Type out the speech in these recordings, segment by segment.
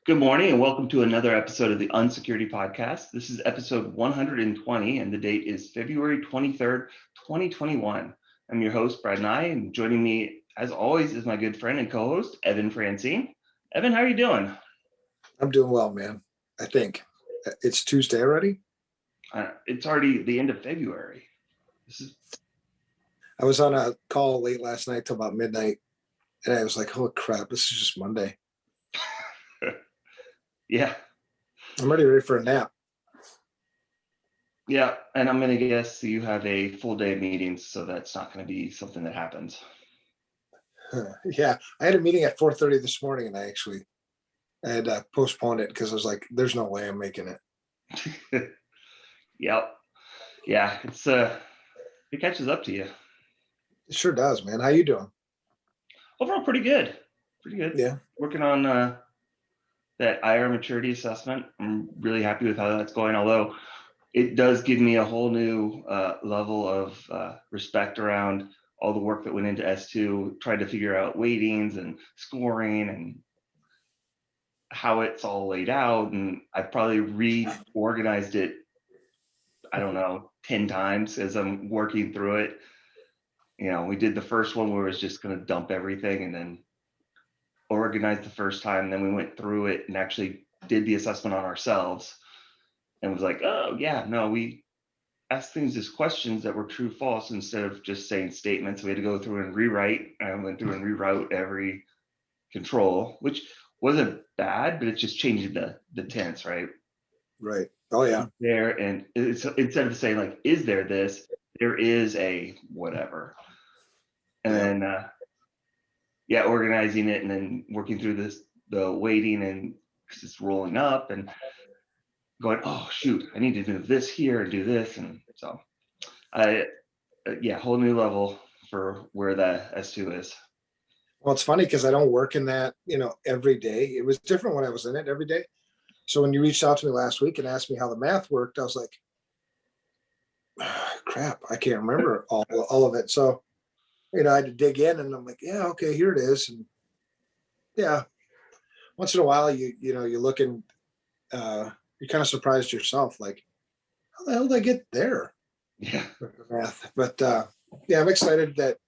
Good morning and welcome to another episode of the UnSecurity Podcast. This is episode 120 and the date is February 23rd, 2021. I'm your host, Brad Nye, and joining me as always is my good friend and co-host, Evan Francine. Evan, how are you doing? I'm doing well, man. I think it's Tuesday already. It's already the end of February. I was on a call late last night till about midnight, and I was like, "Oh crap, this is just Monday." Yeah. I'm ready for a nap. Yeah, and I'm going to guess you have a full day of meetings, so that's not going to be something that happens. Yeah, I had a meeting at 4:30 this morning, and I had postponed it because I was like, "There's no way I'm making it." Yep. Yeah, it catches up to you. It sure does, man. How you doing? Overall, pretty good. Pretty good. Yeah. Working on that IR maturity assessment. I'm really happy with how that's going, although it does give me a whole new level of respect around all the work that went into S2, trying to figure out weightings and scoring and how it's all laid out. And I've probably reorganized it, I don't know, 10 times as I'm working through it. You know, we did the first one where it was just going to dump everything and then organized the first time. Then we went through it and actually did the assessment on ourselves and was like, oh yeah, no, we asked things as questions that were true, false, instead of just saying statements. We had to go through and rewrite. I went through and rewrote every control, which wasn't bad, but it just changed the tense, right? Right. Oh yeah. There, and it's instead of saying like, is there this, there is a whatever. And then organizing it and then working through the weighting, and because it's rolling up and going, oh shoot, I need to do this here and do this. And so whole new level for where the S2 is. Well, it's funny because I don't work in that, every day. It was different when I was in it every day. So when you reached out to me last week and asked me how the math worked, I was like, crap, I can't remember all of it. So, I had to dig in, and I'm like, yeah, okay, here it is. And yeah, once in a while, you look and you're kind of surprised yourself, like, how the hell did I get there? Yeah. Math. But I'm excited that,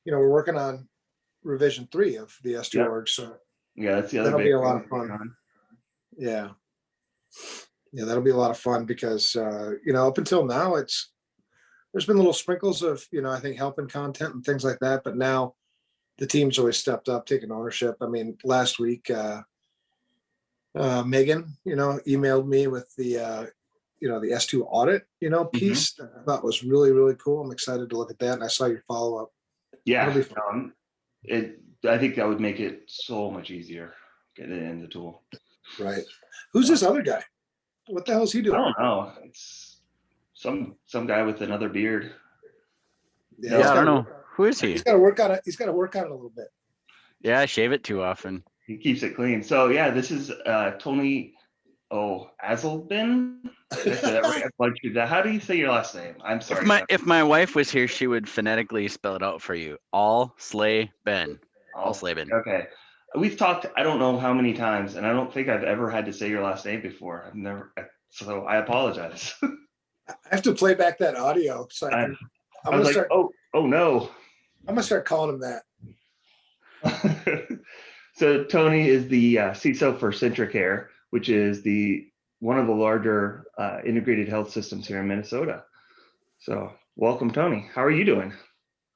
we're working on revision 3 of the S2 org. So yeah, that's the other that'll be a lot thing. of fun. Yeah. Yeah, that'll be a lot of fun because, up until now, there's been little sprinkles of, I think helping content and things like that. But now the team's always stepped up, taking ownership. I mean, last week, Megan, emailed me with the, the S2 audit, piece that I thought was really, really cool. I'm excited to look at that. And I saw your follow-up. Yeah. I think that would make it so much easier getting in the tool. Right. Who's this other guy? What the hell is he doing? I don't know. It's some guy with another beard. Yeah, I don't know. Who is he? He's got to work on it. He's got to work on it a little bit. Yeah, I shave it too often. He keeps it clean. So yeah, this is Tony Alsleben. How do you say your last name? I'm sorry. If my wife was here, she would phonetically spell it out for you. Alsleben. Alsleben. Okay. We've talked, I don't know how many times, and I don't think I've ever had to say your last name before. I've never, so I apologize. I have to play back that audio. So I'm gonna start. Oh no. I'm gonna start calling him that. So Tony is the CISO for CentraCare, which is one of the larger integrated health systems here in Minnesota. So welcome, Tony. How are you doing?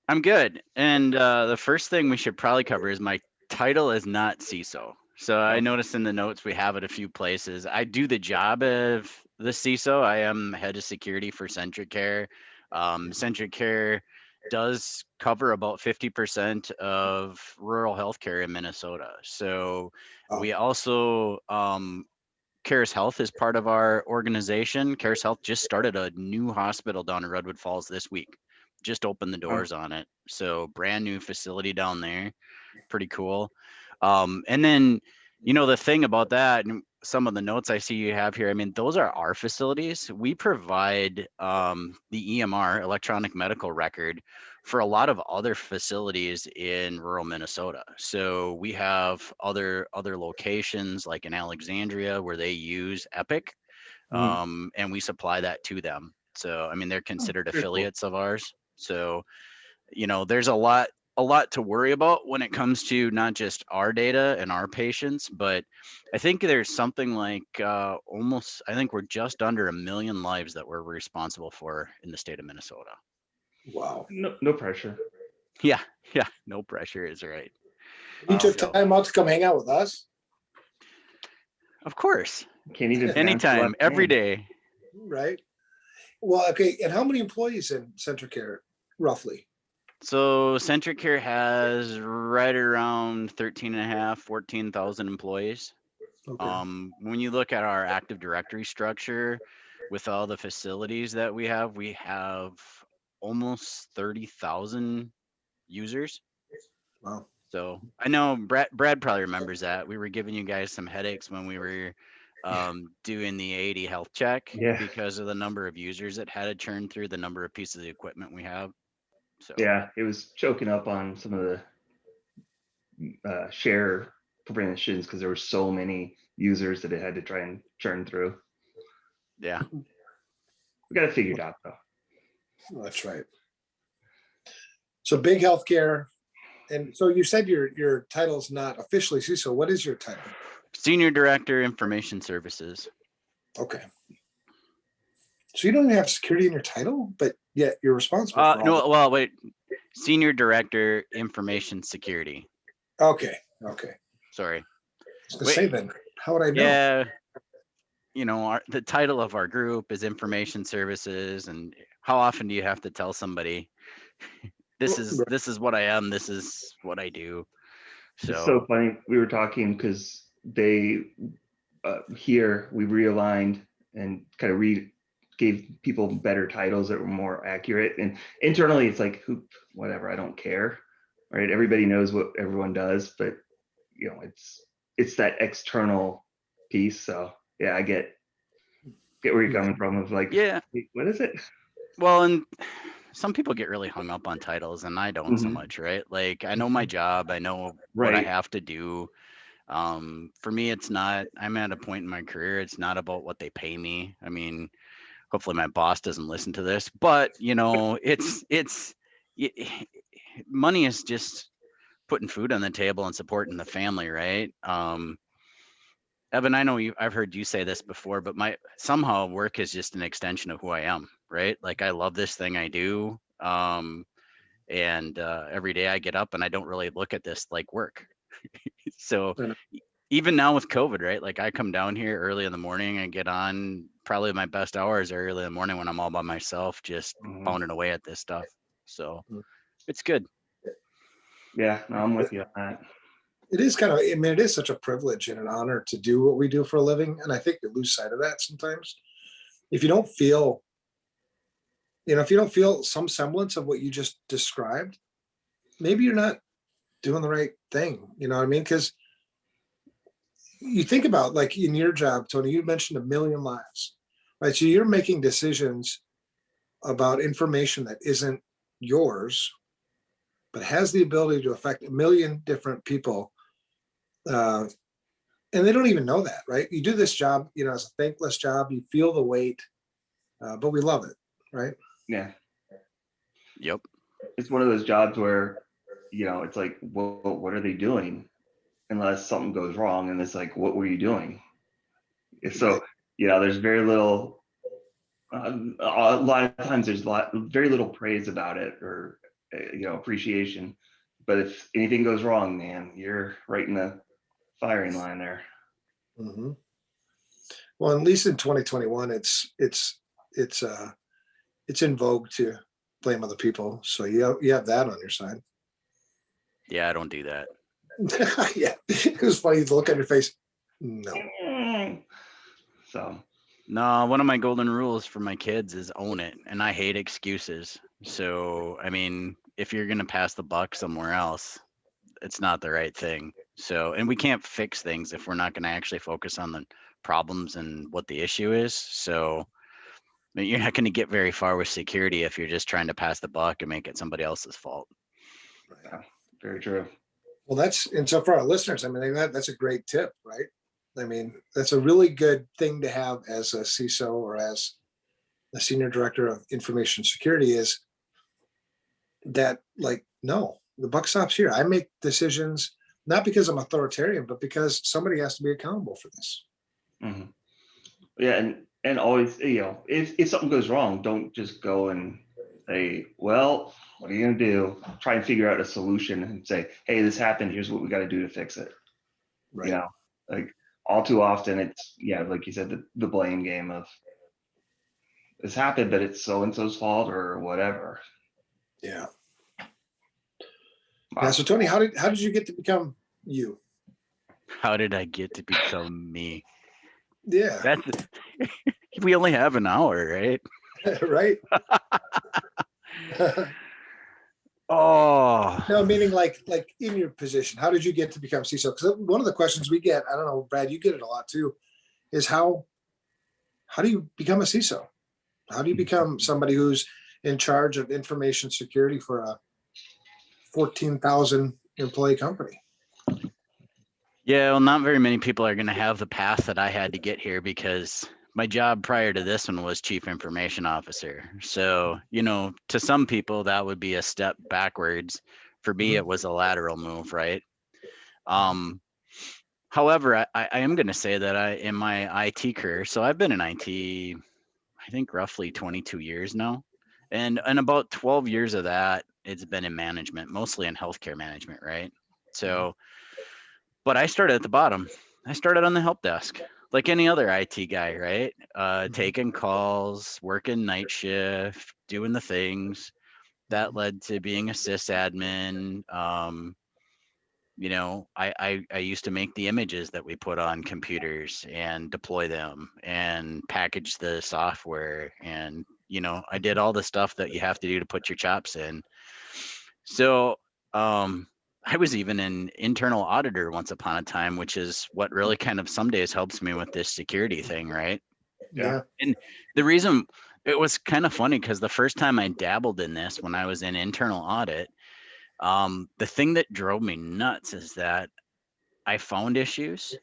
I'm good. And the first thing we should probably cover is my title is not CISO. So I noticed in the notes we have it a few places. I do the job of the CISO. I am head of security for CentraCare. CentraCare does cover about 50% of rural healthcare in Minnesota. So we also, Cares Health is part of our organization. Cares Health just started a new hospital down in Redwood Falls this week. Just opened the doors on it. So brand new facility down there. Pretty cool. And then, the thing about that, and some of the notes I see you have here, I mean, those are our facilities. We provide the EMR, electronic medical record, for a lot of other facilities in rural Minnesota. So we have other locations like in Alexandria where they use Epic, and we supply that to them. So I mean, they're considered very cool. affiliates of ours. So there's a lot to worry about when it comes to not just our data and our patients, but I think there's something like almost, I think we're just under 1 million lives that we're responsible for in the state of Minnesota. Wow. No pressure. Yeah, no pressure is right. You took So- time out to come hang out with us, Of course, Can't even pronounce the anytime, last every name. day. right? Well, okay. And how many employees in CentraCare, roughly? So CentraCare has right around 14,000 employees. Okay. When you look at our Active Directory structure with all the facilities that we have almost 30,000 users. Wow. So I know Brad probably remembers that. We were giving you guys some headaches when we were doing the 80 health check Yeah. because of the number of users that had to churn through the number of pieces of equipment we have. So Yeah, it was choking up on some of the share permissions because there were so many users that it had to try and churn through. yeah. We got it figured out though. That's right. So big healthcare. And so you said your title's not officially CISO. What is your title? Senior Director, Information Services. Okay. So you don't even have security in your title, but yet you're responsible for all No, well, wait. Senior Director, Information Security. Okay. Okay. Sorry. I was gonna say then, how would I know? Yeah. The title of our group is Information Services, and how often do you have to tell somebody this is what I am, this is what I do? It's so funny. We were talking because they here we realigned and kind of gave people better titles that were more accurate. And internally, it's like, whatever, I don't care, right? Everybody knows what everyone does, but it's that external piece. So yeah, I get where you're coming from. Of like, yeah, wait, what is it? well, and some people get really hung up on titles, and I don't so much, right? Like, I know my job, I know what I Right. have to do. For me, it's not, I'm at a point in my career, it's not about what they pay me. I mean, hopefully my boss doesn't listen to this, but money is just putting food on the table and supporting the family, right? Evan, I know I've heard you say this before, but somehow work is just an extension of who I am, right? Like, I love this thing I do. And every day I get up and I don't really look at this like work. So even now with COVID, right? Like, I come down here early in the morning and get on, probably my best hours are early in the morning when I'm all by myself, just pounding away at this stuff. So it's good. Yeah, no, I'm with you on that. It is kind of, I mean, it is such a privilege and an honor to do what we do for a living. And I think we lose sight of that sometimes. If you don't feel, if you don't feel some semblance of what you just described, maybe you're not doing the right thing. You know what I mean? Because you think about, like, in your job, Tony, you mentioned 1 million lives, right? So you're making decisions about information that isn't yours, but has the ability to affect 1 million different people. And they don't even know that, right? You do this job, as a thankless job, you feel the weight, but we love it, right? Yeah. Yep. It's one of those jobs where, it's like, well, what are they doing? Unless something goes wrong, and it's like, what were you doing? So, there's very little, a lot of times there's very little praise about it or, appreciation. But if anything goes wrong, man, you're right in the firing line there. Mm-hmm. Well, at least in 2021, it's in vogue to blame other people. So you have that on your side. Yeah, I don't do that. Yeah, it was funny to look on your face. No. So. No, one of my golden rules for my kids is own it, and I hate excuses. So, I mean, if you're gonna pass the buck somewhere else, it's not the right thing. So, and we can't fix things if we're not gonna actually focus on the problems and what the issue is. So, mean, you're not going to get very far with security if you're just trying to pass the buck and make it somebody else's fault. Yeah, very true. Well, and so for our listeners, I mean, that's a great tip, right? I mean, that's a really good thing to have as a CISO or as the Senior Director of Information Security, is that, like, no, the buck stops here. I make decisions not because I'm authoritarian, but because somebody has to be accountable for this. Mm-hmm. Yeah, and always, if something goes wrong, don't just go and say, well, what are you gonna do? Try and figure out a solution and say, hey, this happened. Here's what we got to do to fix it. Right. Like all too often, it's like you said, the blame game of this happened, but it's so and so's fault or whatever. Yeah. Wow. Yeah. So Tony, how did you get to become you? How did I get to become me? Yeah. That's we only have an hour, right? Right. Oh, No, meaning like in your position, how did you get to become CISO? Because one of the questions we get, I don't know, Brad, you get it a lot too, is how do you become a CISO? How do you become somebody who's in charge of information security for a 14,000 employee company? yeah. Well, not very many people are going to have the path that I had to get here, because my job prior to this one was chief information officer. So, to some people that would be a step backwards. For me, it was a lateral move, right? However, I am going to say that in my IT career, so I've been in IT, I think roughly 22 years now. And about 12 years of that, it's been in management, mostly in healthcare management, right? So, but I started at the bottom. I started on the help desk, like any other IT guy, right? Taking calls, working night shift, doing the things. That led to being a sysadmin. I used to make the images that we put on computers and deploy them and package the software. And, I did all the stuff that you have to do to put your chops in. So, I was even an internal auditor once upon a time, which is what really kind of some days helps me with this security thing, right? Yeah. And the reason it was kind of funny, because the first time I dabbled in this, when I was in internal audit, the thing that drove me nuts is that I found issues,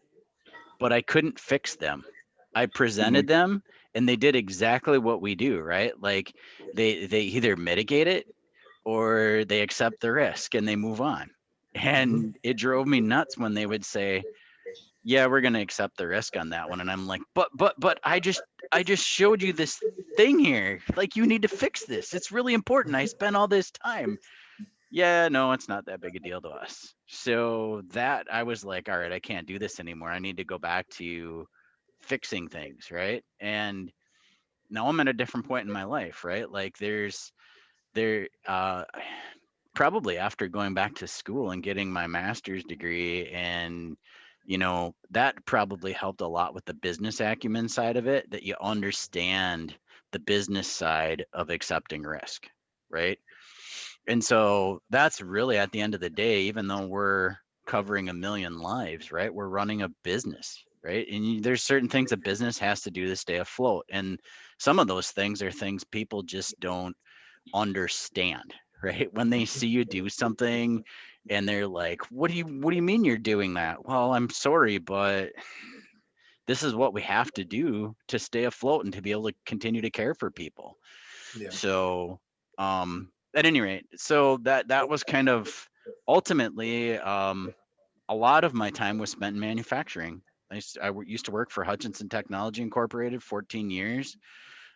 but I couldn't fix them. I presented them and they did exactly what we do, right? Like they either mitigate it or they accept the risk and they move on. And it drove me nuts when they would say, yeah, we're going to accept the risk on that one. And I'm like, but I just showed you this thing here. Like, you need to fix this. It's really important. I spent all this time. Yeah, no, it's not that big a deal to us. So that I was like, all right, I can't do this anymore. I need to go back to fixing things, right? And now I'm at a different point in my life, right? Like probably after going back to school and getting my master's degree, and that probably helped a lot with the business acumen side of it, that you understand the business side of accepting risk, right? And so that's really, at the end of the day, even though we're covering 1 million lives, right? We're running a business, right? And there's certain things a business has to do to stay afloat. And some of those things are things people just don't understand, right? When they see you do something and they're like, what do you mean you're doing that? Well, I'm sorry, but this is what we have to do to stay afloat and to be able to continue to care for people. Yeah. So, at any rate, so that was kind of ultimately, a lot of my time was spent in manufacturing. I used to work for Hutchinson Technology Incorporated, 14 years.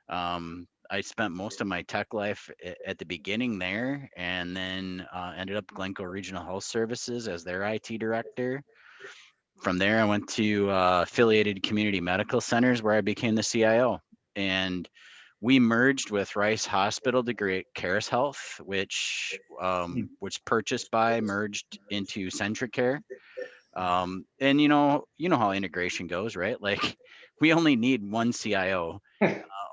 I spent most of my tech life at the beginning there, and then ended up Glencoe Regional Health Services as their IT director. From there, I went to affiliated community medical centers, where I became the CIO. And we merged with Rice Hospital to create Caris Health, which purchased by, merged into CentraCare. And you know how integration goes, right? Like, we only need one CIO.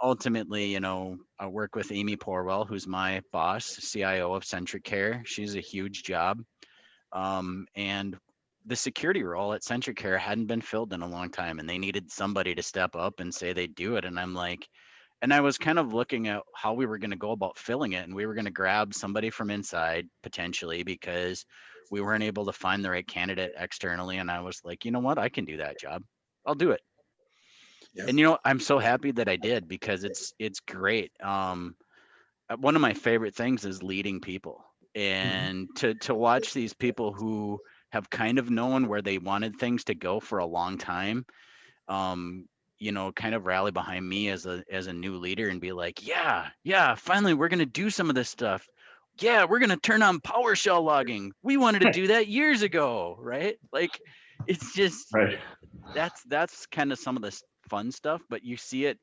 Ultimately, I work with Amy Porwell, who's my boss, CIO of CentraCare. She's a huge job. And the security role at CentraCare hadn't been filled in a long time, and they needed somebody to step up and say they'd do it. And I'm like, And I was kind of looking at how we were going to go about filling it, and we were going to grab somebody from inside potentially because we weren't able to find the right candidate externally. And I was like, you know what, I can do that job. I'll do it. Yeah. And I'm so happy that I did, because it's great. One of my favorite things is leading people, and to watch these people who have kind of known where they wanted things to go for a long time, kind of rally behind me as a new leader and be like, yeah, finally we're going to do some of this stuff. Yeah, we're going to turn on PowerShell logging. We wanted to do that years ago, right? Like, it's just, Right. that's kind of some of the fun stuff, but you see it.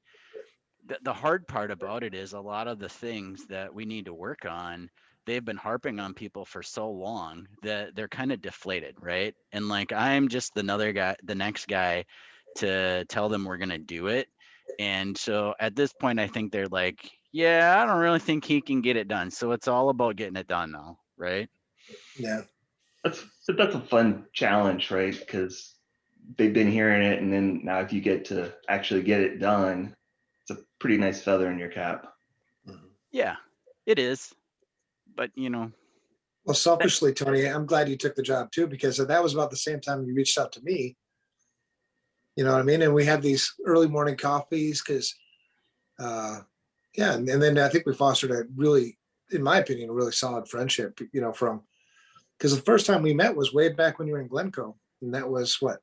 The hard part about it is a lot of the things that we need to work on, they've been harping on people for so long that they're kind of deflated, right? And like, I'm just the next guy to tell them we're going to do it. And so at this point, I think they're like, yeah, I don't really think he can get it done. So it's all about getting it done now, right? Yeah. That's a fun challenge, right? Because they've been hearing it, and then now if you get to actually get it done, it's a pretty nice feather in your cap. Yeah, it is. But Well, selfishly, Tony, I'm glad you took the job too, because that was about the same time you reached out to me. You know what I mean? And we had these early morning coffees because, and then I think we fostered a really, in my opinion, a really solid friendship, because the first time we met was way back when you were in Glencoe. And that was what,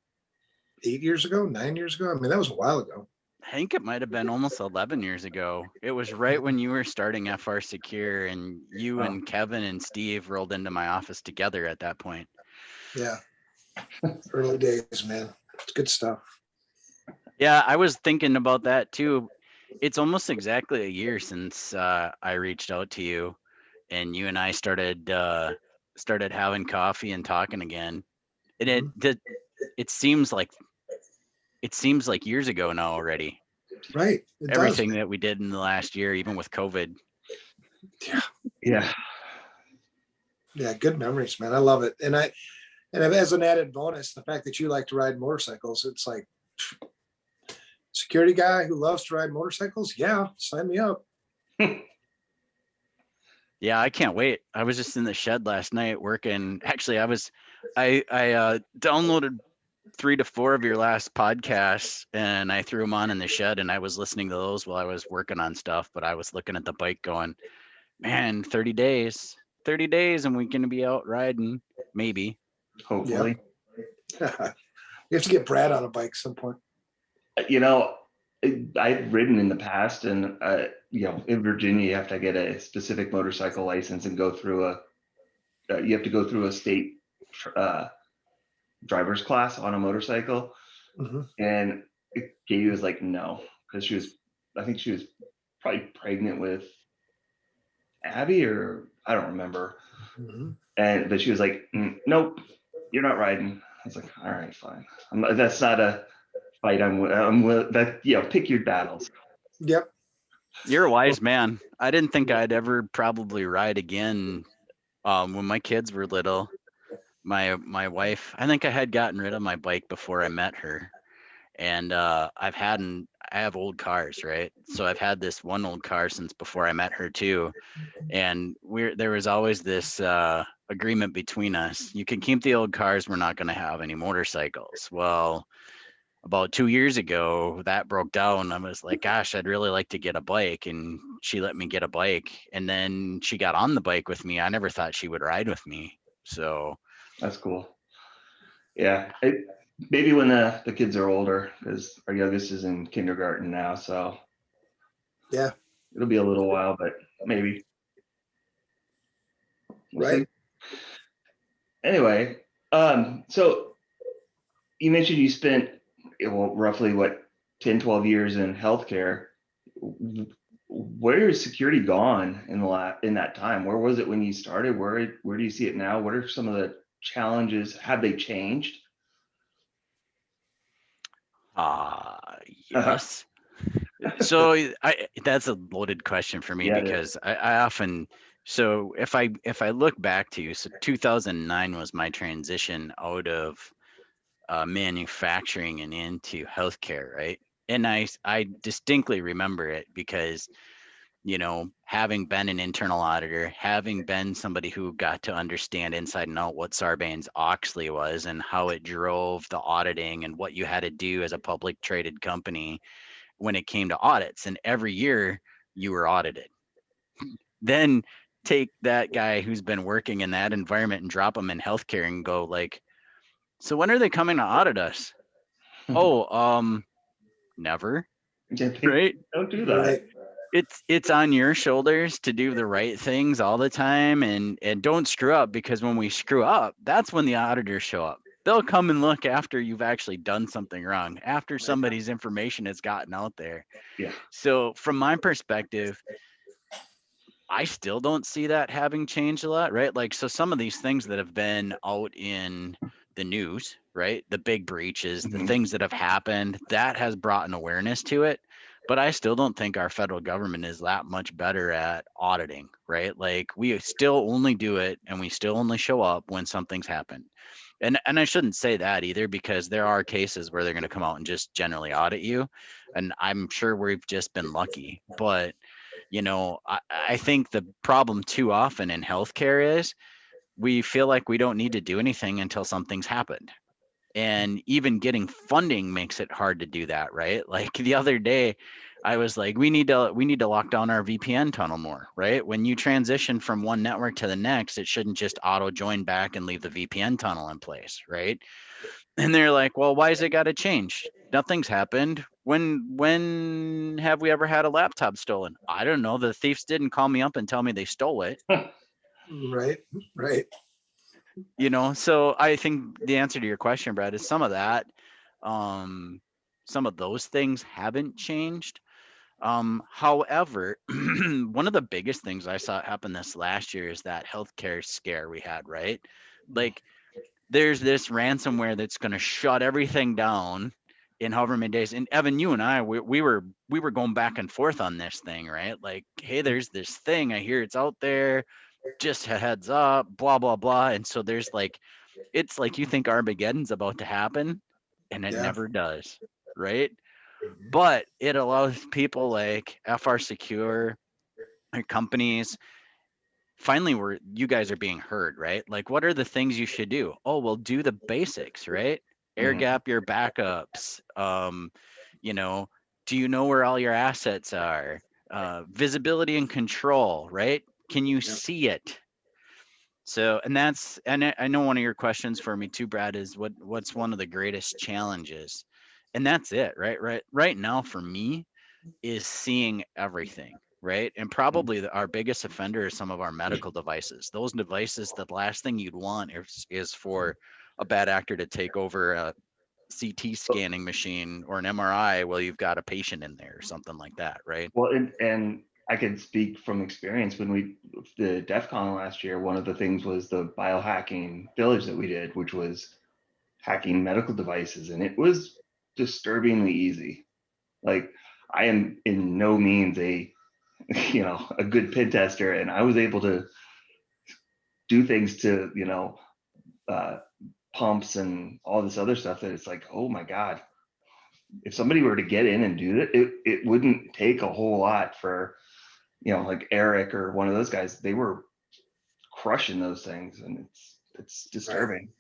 8 years ago, 9 years ago? I mean, that was a while ago. I think it might have been almost 11 years ago. It was right when you were starting FRSecure, and you and Kevin and Steve rolled into my office together at that point. Yeah. Early days, man. It's good stuff. Yeah, I was thinking about that too. It's almost exactly a year since I reached out to you, and you and I started having coffee and talking again. And it seems like years ago now already. Right. Everything that we did in the last year, even with COVID. Yeah. Yeah. Good memories, man. I love it. And as an added bonus, the fact that you like to ride motorcycles, it's like, security guy who loves to ride motorcycles. Yeah. Sign me up. Yeah, I can't wait. I was just in the shed last night working. Actually, I downloaded 3 to 4 of your last podcasts, and I threw them on in the shed, and I was listening to those while I was working on stuff. But I was looking at the bike going, man, 30 days, and we're going to be out riding, maybe. Hopefully. Yep. You have to get Brad on a bike at some point. I've ridden in the past, and in Virginia, you have to get a specific motorcycle license and go through you have to go through a state driver's class on a motorcycle. And Katie was like, no, because I think she was probably pregnant with Abby, or I don't remember. But she was like, nope, you're not riding. I was like, all right, fine. That's not a fight. Pick your battles. Yep. You're a wise man. I didn't think I'd ever probably ride again. When my kids were little, my wife, I think I had gotten rid of my bike before I met her. And I have old cars, right? So I've had this one old car since before I met her too. And there was always this agreement between us. You can keep the old cars. We're not going to have any motorcycles. Well, about 2 years ago, that broke down. I was like, gosh, I'd really like to get a bike. And she let me get a bike. And then she got on the bike with me. I never thought she would ride with me. So that's cool. Yeah. Maybe when the kids are older, because our youngest is in kindergarten now. So yeah, it'll be a little while, but maybe. We'll right. See. Anyway, so you mentioned you spent roughly 10, 12 years in healthcare. Where has security gone in that time? Where was it when you started? Where do you see it now? What are some of the challenges? Have they changed? Yes. So that's a loaded question for me, because I often, so if I look back to, so 2009 was my transition out of manufacturing and into healthcare, right? And I distinctly remember it because, you know, having been an internal auditor, having been somebody who got to understand inside and out what Sarbanes-Oxley was and how it drove the auditing and what you had to do as a public traded company when it came to audits. And every year you were audited. Then take that guy who's been working in that environment and drop him in healthcare and go like, so when are they coming to audit us? Oh, never, right? Don't do that. Right. It's on your shoulders to do the right things all the time and don't screw up, because when we screw up, that's when the auditors show up. They'll come and look after you've actually done something wrong, after somebody's information has gotten out there. Yeah. So from my perspective, I still don't see that having changed a lot, right? Like, so some of these things that have been out in the news, right? The big breaches, the Mhm. things that have happened, that has brought an awareness to it. But I still don't think our federal government is that much better at auditing, right? Like, we still only do it and we still only show up when something's happened. And I shouldn't say that either, because there are cases where they're going to come out and just generally audit you. And I'm sure we've just been lucky. But you know, I think the problem too often in healthcare is we feel like we don't need to do anything until something's happened. And even getting funding makes it hard to do that, right? Like the other day, I was like, we need to lock down our VPN tunnel more, right? When you transition from one network to the next, it shouldn't just auto join back and leave the VPN tunnel in place, right? And they're like, well, why has it got to change? Nothing's happened. When have we ever had a laptop stolen? I don't know. The thieves didn't call me up and tell me they stole it. Right. Right. You know, so I think the answer to your question, Brad, is some of that. Some of those things haven't changed. However, one of the biggest things I saw happen this last year is that healthcare scare we had, right? Like, there's this ransomware that's going to shut everything down in however many days. And Evan, you and I, we were going back and forth on this thing, right? Like, hey, there's this thing. I hear it's out there. Just a heads up, blah blah blah. And so there's like, it's like you think Armageddon's about to happen, and it Yeah. never does, right? Mhm. But it allows people like FRSecure and companies, finally where you guys are being heard, right? Like, what are the things you should do? Oh, well, do the basics, right? Air Mhm. gap your backups. You know, do you know where all your assets are? Visibility and control, right? Can you Yep. see it? So, and I know one of your questions for me too, Brad, is what's one of the greatest challenges? And that's it, right now for me is seeing everything, right? And probably our biggest offender is some of our medical devices. Those devices, the last thing you'd want is for a bad actor to take over a CT scanning machine or an MRI while you've got a patient in there or something like that, right? Well, and I can speak from experience when the DEF CON last year, one of the things was the biohacking village that we did, which was hacking medical devices. And it was disturbingly easy. Like, I am in no means a good pen tester, and I was able to do things to uh, pumps and all this other stuff that it's like, oh my god, if somebody were to get in and do it wouldn't take a whole lot for like Eric or one of those guys. They were crushing those things, and it's disturbing.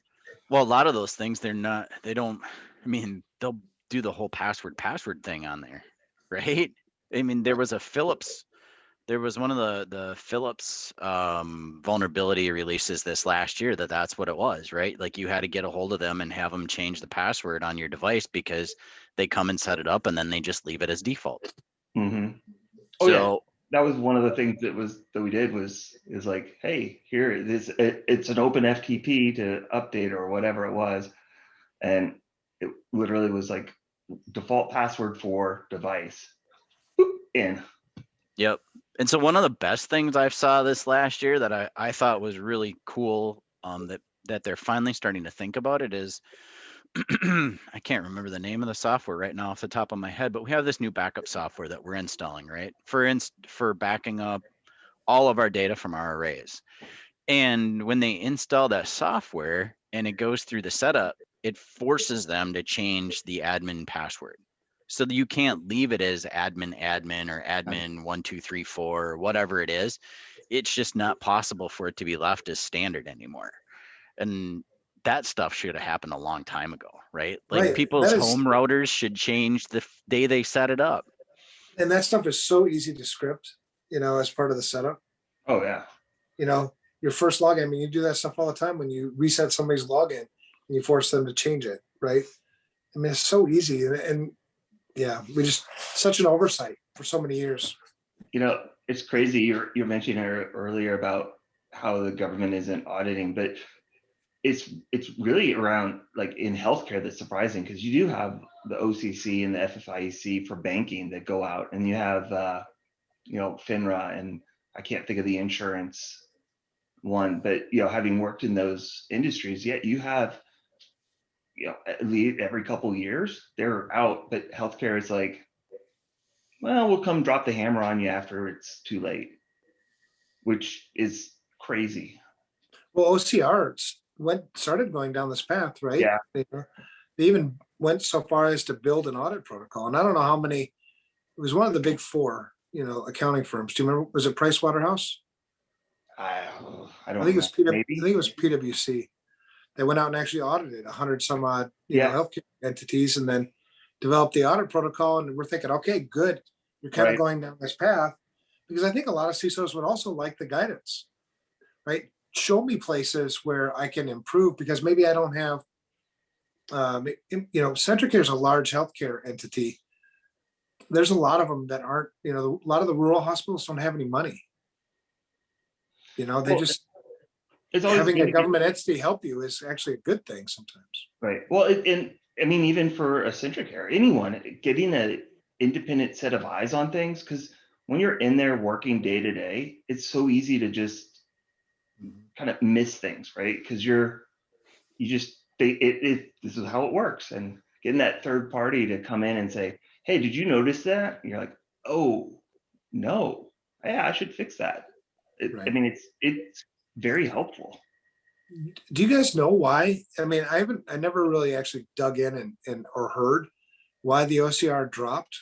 Well, a lot of those things, they don't, I mean, they'll do the whole password thing on there, right? I mean, there was one of the Philips vulnerability releases this last year that's what it was, right? Like, you had to get a hold of them and have them change the password on your device because they come and set it up and then they just leave it as default. Mm-hmm. Oh yeah, So that was one of the things that we did is like, hey, here it is. It's an open FTP to update or whatever it was, and it literally was like default password for device. In. Yep. And so one of the best things I've saw this last year that I thought was really cool, that they're finally starting to think about it is, I can't remember the name of the software right now off the top of my head, but we have this new backup software that we're installing, right? For backing up all of our data from our arrays. And when they install that software and it goes through the setup, it forces them to change the admin password. So that you can't leave it as admin or admin 1, 2, 3, 4, or whatever it is. It's just not possible for it to be left as standard anymore. And that stuff should have happened a long time ago, right? Like Right. people's That is, home routers should change the day they set it up. and that stuff is so easy to script, as part of the setup. Oh yeah. Your first login, I mean, you do that stuff all the time when you reset somebody's login and you force them to change it, right? I mean, it's so easy. And yeah, we just, such an oversight for so many years. It's crazy. You're mentioning earlier about how the government isn't auditing, but it's really around, like, in healthcare, that's surprising, because you do have the OCC and the FFIEC for banking that go out, and you have FINRA, and I can't think of the insurance one, but having worked in those industries, yet you have at least every couple of years they're out, but healthcare is like, well, we'll come drop the hammer on you after it's too late, which is crazy. Well, OCR started going down this path, right? Yeah. They even went so far as to build an audit protocol. And I don't know how many, it was one of the big four, accounting firms. Do you remember, was it Price Waterhouse? I don't I think it was know. Maybe. I think it was PwC. They went out and actually audited 100 some odd, Yeah. healthcare entities, and then developed the audit protocol. And we're thinking, okay, good. You're kind of Right. going down this path, because I think a lot of CISOs would also like the guidance, right? Show me places where I can improve, because maybe I don't have, CentraCare is a large healthcare entity. There's a lot of them that aren't, a lot of the rural hospitals don't have any money. They Well, just, it's always having been a government entity help you is actually a good thing sometimes. right. Well, and I mean, even for a CentraCare, anyone getting an independent set of eyes on things, because when you're in there working day to day, it's so easy to just kind of miss things, right? Because this is how it works, and getting that third party to come in and say, hey, did you notice that? And you're like, oh no, yeah, I should fix that. I Right. mean, it's very helpful. Do you guys know why? I mean, I never really actually dug in and or heard why the OCR dropped.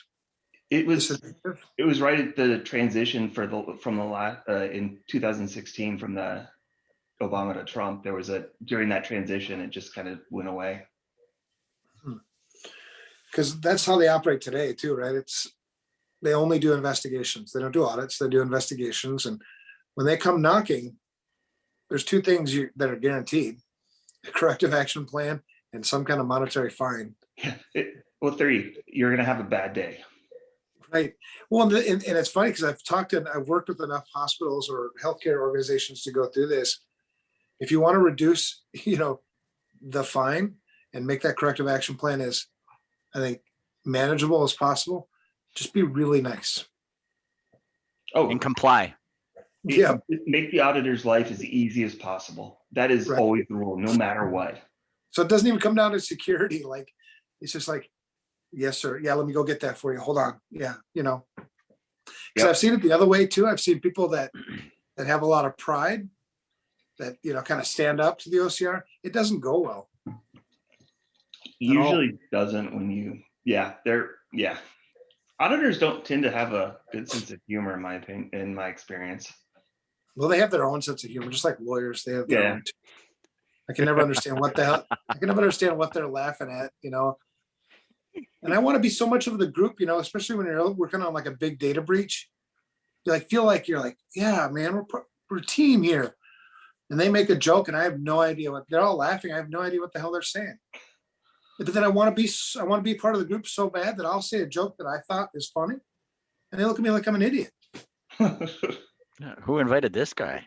It this was initiative. it was right at the transition from the last in 2016 from the Obama to Trump. There was during that transition, it just kind of went away. Because that's how they operate today too, right? They only do investigations. They don't do audits. They do investigations. And when they come knocking, there's two things that are guaranteed: a corrective action plan and some kind of monetary fine. Well, 3, you're going to have a bad day. Right. Well, and it's funny because I've worked with enough hospitals or healthcare organizations to go through this. If you want to reduce, the fine and make that corrective action plan as, I think, manageable as possible, just be really nice. Oh, And comply. Yeah. Make the auditor's life as easy as possible. That is Right. always the rule, no matter what. So it doesn't even come down to security. Like, it's just like, yes, sir. Yeah, let me go get that for you. Hold on. Yeah, because Yep. I've seen it the other way too. I've seen people that have a lot of pride that, kind of stand up to the OCR. It doesn't go well. Usually doesn't when auditors don't tend to have a good sense of humor, in my opinion, in my experience. Well, they have their own sense of humor, just like lawyers. They have their Yeah. own. I can never understand what the hell. I can never understand what they're laughing at, And I want to be so much of the group, especially when you're working on like a big data breach. You feel like you're like, yeah, man, we're a team here. And they make a joke, and I have no idea what they're all laughing. I have no idea what the hell they're saying. But then I want to be part of the group so bad that I'll say a joke that I thought is funny, and they look at me like I'm an idiot. Who invited this guy?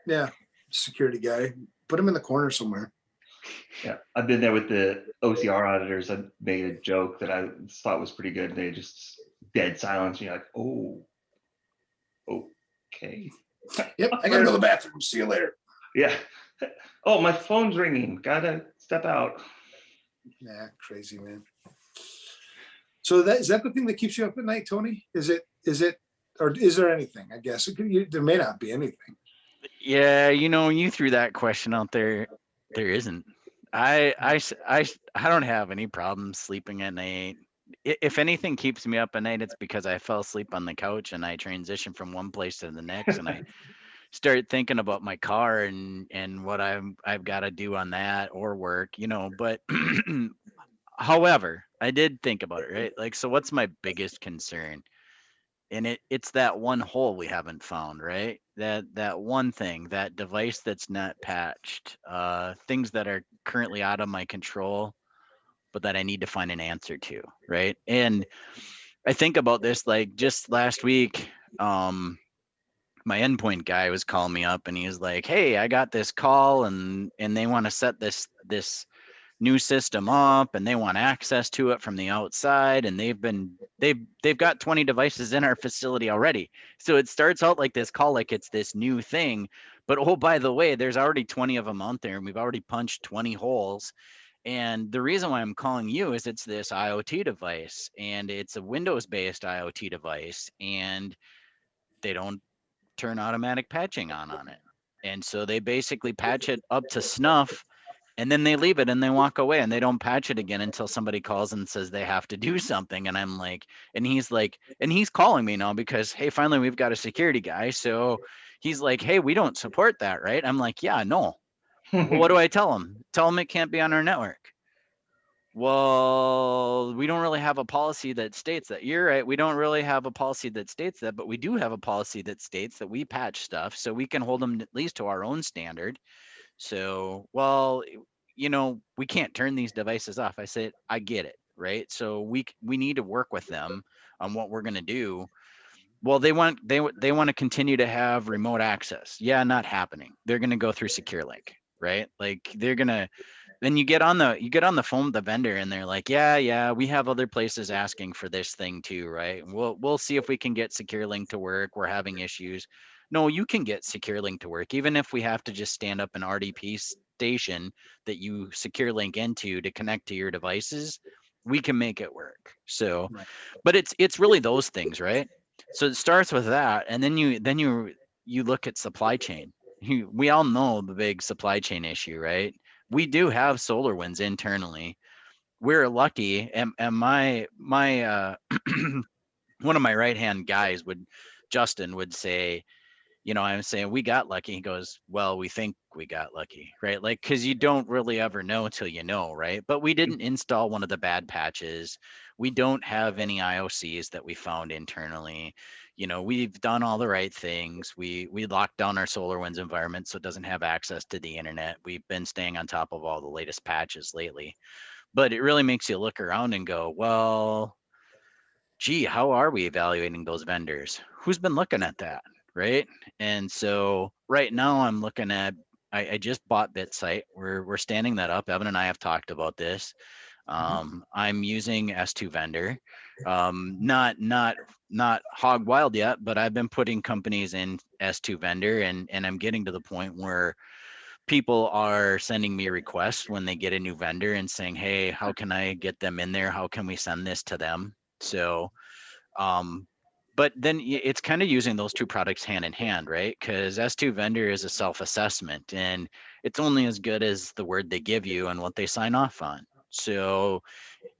Yeah, security guy. Put him in the corner somewhere. Yeah, I've been there with the OCR auditors. I made a joke that I thought was pretty good. They just dead silence. And you're like, oh, okay. Yep, I gotta go to the bathroom. See you later. Yeah. Oh, my phone's ringing. Gotta step out. Nah, crazy, man. So is that the thing that keeps you up at night, Tony? Is it, or is there anything? I guess there may not be anything. Yeah, you threw that question out there. There isn't. I don't have any problems sleeping at night. if anything keeps me up at night, it's because I fell asleep on the couch and I transitioned from one place to the next, and I start thinking about my car and what I've got to do on that or work, but however, I did think about it, right? Like, so what's my biggest concern? And it's that one hole we haven't found, right? That one thing, that device that's not patched, things that are currently out of my control, but that I need to find an answer to, right? And I think about this like just last week, my endpoint guy was calling me up and he was like, "Hey, I got this call and they want to set this new system up and they want access to it from the outside, and they've got 20 devices in our facility already." So it starts out like this call, like it's this new thing, but oh, by the way, there's already 20 of them out there and we've already punched 20 holes. And the reason why I'm calling you is it's this IoT device, and it's a Windows-based IoT device, and they don't turn automatic patching on it. And so they basically patch it up to snuff, and then they leave it and they walk away and they don't patch it again until somebody calls and says they have to do something. And I'm like, and he's calling me now because, hey, finally we've got a security guy. So he's like, "Hey, we don't support that, right?" I'm like, "Yeah, no." "Well, what do I tell him?" "Tell him it can't be on our network." "Well, we don't really have a policy that states that." "You're right. We don't really have a policy that states that, but we do have a policy that states that we patch stuff so we can hold them at least to our own standard. So, well, we can't turn these devices off." I said, "I get it, right? So we need to work with them on what we're going to do." "Well, they want to continue to have remote access." "Yeah, not happening. They're going to go through SecureLink, right? Like they're going to then you get on the phone with the vendor and they're like, "Yeah, we have other places asking for this thing too, right? We'll see if we can get SecureLink to work. We're having issues." "No, you can get SecureLink to work, even if we have to just stand up an RDP station that you SecureLink into to connect to your devices. We can make it work." So, Right. but it's really those things, right? So it starts with that, and then you look at supply chain. We all know the big supply chain issue, right? We do have SolarWinds internally. We're lucky, and my one of my right hand guys Justin would say, I'm saying we got lucky. He goes, "Well, we think we got lucky," right? Like, because you don't really ever know till you know, right? But we didn't install one of the bad patches. We don't have any IOCs that we found internally. We've done all the right things. We locked down our SolarWinds environment so it doesn't have access to the internet. We've been staying on top of all the latest patches lately. But it really makes you look around and go, well, gee, how are we evaluating those vendors? Who's been looking at that, right? And so right now I'm looking at, I just bought BitSite. We're standing that up. Evan and I have talked about this. I'm using S2 vendor, not hog wild yet, but I've been putting companies in S2 vendor, and I'm getting to the point where people are sending me requests when they get a new vendor and saying, "Hey, how can I get them in there? How can we send this to them?" So but then it's kind of using those two products hand in hand, right? Because S2 vendor is a self-assessment, and it's only as good as the word they give you and what they sign off on. So,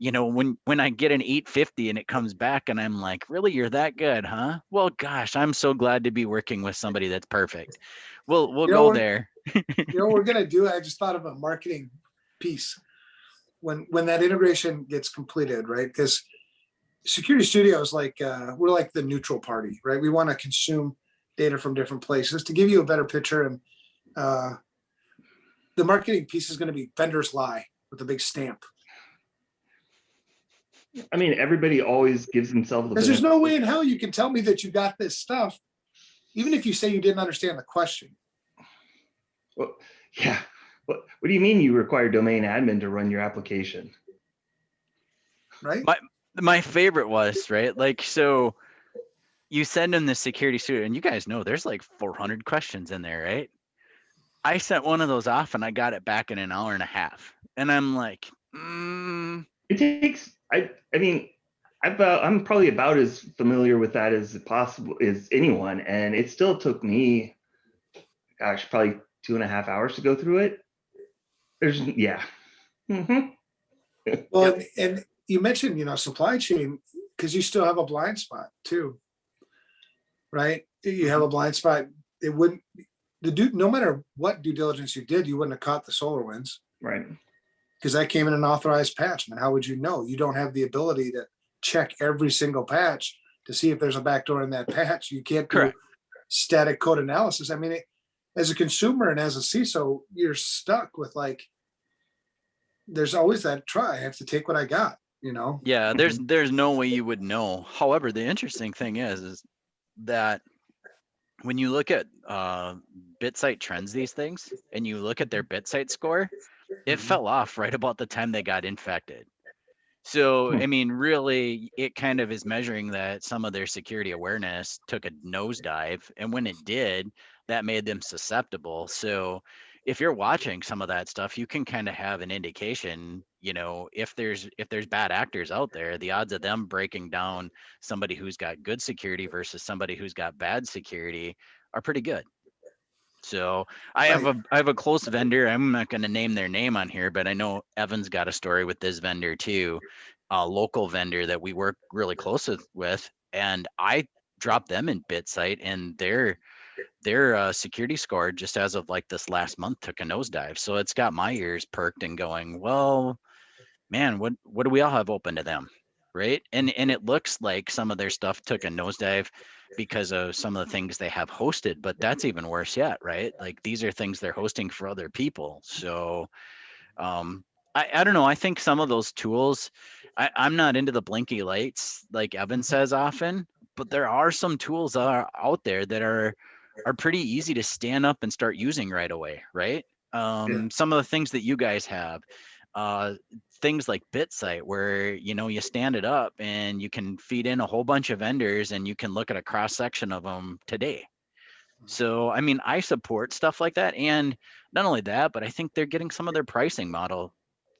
when I get an 850 and it comes back and I'm like, "Really, you're that good, huh? Well, gosh, I'm so glad to be working with somebody that's perfect." We'll You know go what, there. we're gonna do? I just thought of a marketing piece when that integration gets completed, right? Because Security Studio is like we're like the neutral party, right? We want to consume data from different places to give you a better picture, and the marketing piece is going to be vendors lie with a big stamp. I mean, everybody always gives themselves the Because there's benefit. no way in hell you can tell me that you got this stuff, even if you say you didn't understand the question. Well, yeah. What do you mean you require domain admin to run your application? Right? My favorite was, right? Like, so you send them the security suite, and you guys know there's like 400 questions in there, right? I sent one of those off and I got it back in an hour and a half. And I'm like, It takes, I mean, I'm probably about as familiar with that as possible as anyone. And it still took me, gosh, probably 2.5 hours to go through it. Yeah. Well, Yep. and you mentioned, supply chain, because you still have a blind spot too, right? You have a blind spot. It wouldn't, no matter what due diligence you did, you wouldn't have caught the SolarWinds. Right. Because that came in an authorized patch. Man, how would you know? You don't have the ability to check every single patch to see if there's a backdoor in that patch. You can't do Correct. static code analysis. I mean, as a consumer and as a CISO, you're stuck with there's always that try. I have to take what I got, Yeah, there's no way you would know. However, the interesting thing is that when you look at BitSite trends, these things, and you look at their BitSite score, it fell off right about the time they got infected. So, I mean, really, it kind of is measuring that some of their security awareness took a nosedive. And when it did, that made them susceptible. So, if you're watching some of that stuff, you can kind of have an indication, if there's bad actors out there, the odds of them breaking down somebody who's got good security versus somebody who's got bad security are pretty good. So I have a close vendor. I'm not going to name their name on here, but I know Evan's got a story with this vendor too, a local vendor that we work really close with. And I dropped them in BitSite, and their security score just as of like this last month took a nosedive. So it's got my ears perked and going, well, man, what do we all have open to them? Right. And it looks like some of their stuff took a nosedive because of some of the things they have hosted, but that's even worse yet, right? Like these are things they're hosting for other people. So I don't know. I think some of those tools, I'm not into the blinky lights like Evan says often, but there are some tools that are out there that are pretty easy to stand up and start using right away, right? Some of the things that you guys have, things like BitSite, where you stand it up and you can feed in a whole bunch of vendors and you can look at a cross section of them today. So I mean, I support stuff like that, and not only that, but I think they're getting some of their pricing model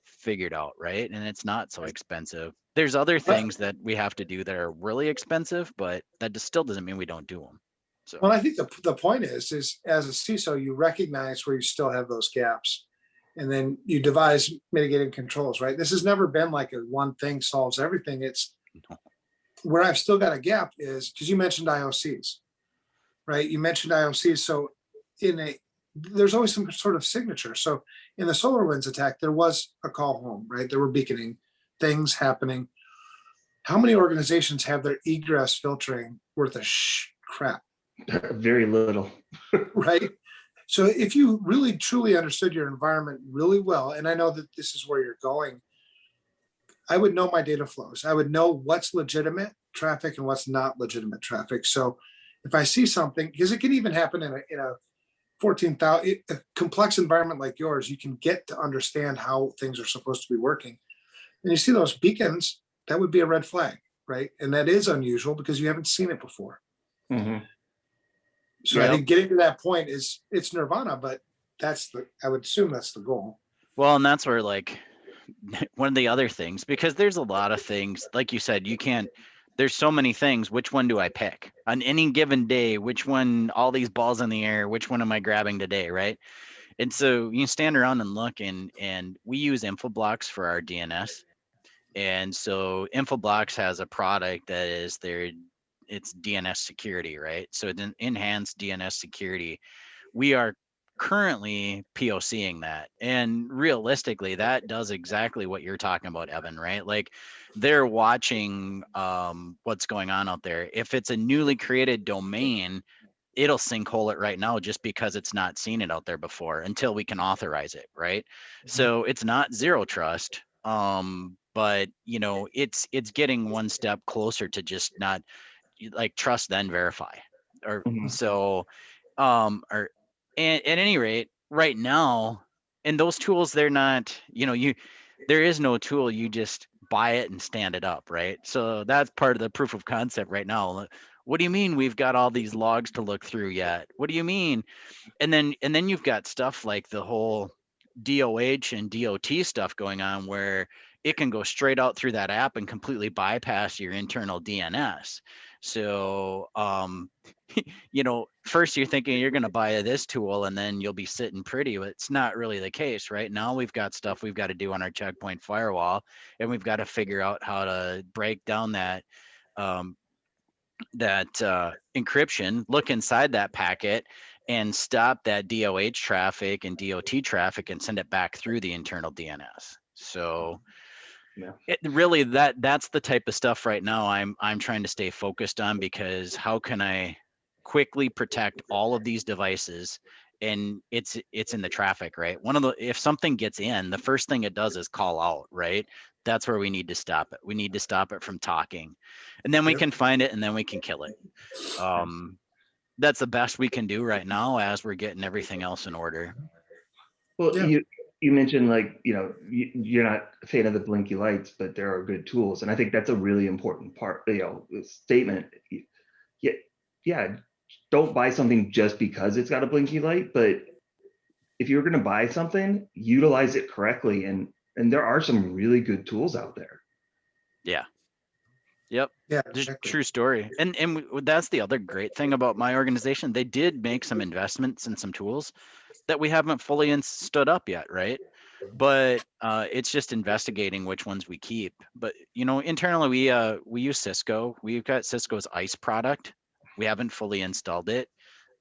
figured out, right? And it's not so expensive. There's other things that we have to do that are really expensive, but that still doesn't mean we don't do them. So Well, I think the point is as a CISO, you recognize where you still have those gaps, and then you devise mitigating controls, right? This has never been like a one thing solves everything. It's where I've still got a gap is because you mentioned IOCs, right? You mentioned IOCs. So there's always some sort of signature. So in the SolarWinds attack, there was a call home, right? There were beaconing, things happening. How many organizations have their egress filtering worth of crap? Very little. Right. So if you really truly understood your environment really well, and I know that this is where you're going, I would know my data flows. I would know what's legitimate traffic and what's not legitimate traffic. So if I see something, because it can even happen in a 14,000 a complex environment like yours, you can get to understand how things are supposed to be working. And you see those beacons, that would be a red flag, right? And that is unusual because you haven't seen it before. Mm-hmm. So I think getting to that point it's nirvana, but I would assume that's the goal. Well, and that's where like one of the other things, because there's a lot of things, like you said, there's so many things. Which one do I pick on any given day? Which one, all these balls in the air, which one am I grabbing today? Right. And so you stand around and look, and we use InfoBlocks for our DNS. And so InfoBlocks has a product that is it's DNS security, right? So it's an enhanced DNS security. We are currently POCing that, and realistically that does exactly what you're talking about, Evan, right? Like they're watching what's going on out there. If it's a newly created domain, it'll sinkhole it right now just because it's not seen it out there before until we can authorize it, right? So it's not zero trust, but it's getting one step closer to just not like trust then verify, or so or at any rate right now. And those tools, they're not, there is no tool, you just buy it and stand it up, right? So that's part of the proof of concept right now. What do you mean we've got all these logs to look through yet? What do you mean? And then you've got stuff like the whole DOH and DOT stuff going on, where it can go straight out through that app and completely bypass your internal DNS. So, you know, first you're thinking you're going to buy this tool and then you'll be sitting pretty, but it's not really the case. Right now, we've got stuff we've got to do on our checkpoint firewall, and we've got to figure out how to break down that um, encryption, look inside that packet, and stop that DOH traffic and DOT traffic and send it back through the internal DNS. So Yeah. it really that's the type of stuff right now I'm trying to stay focused on, because how can I quickly protect all of these devices? And it's in the traffic, right? If something gets in, the first thing it does is call out, right? That's where we need to stop it. We need to stop it from talking, and then we Yep. can find it, and then we can kill it. That's the best we can do right now as we're getting everything else in order. Well, Yeah. you mentioned, like, you know, you're not a fan of the blinky lights, but there are good tools, and I think that's a really important part. You know, statement. Yeah, don't buy something just because it's got a blinky light, but if you're going to buy something, utilize it correctly, and there are some really good tools out there. Yeah. Yep. Yeah, Just exactly. true story. And that's the other great thing about my organization. They did make some investments in some tools that we haven't fully stood up yet, right? But it's just investigating which ones we keep. But you know, internally we use Cisco. We've got Cisco's ICE product. We haven't fully installed it.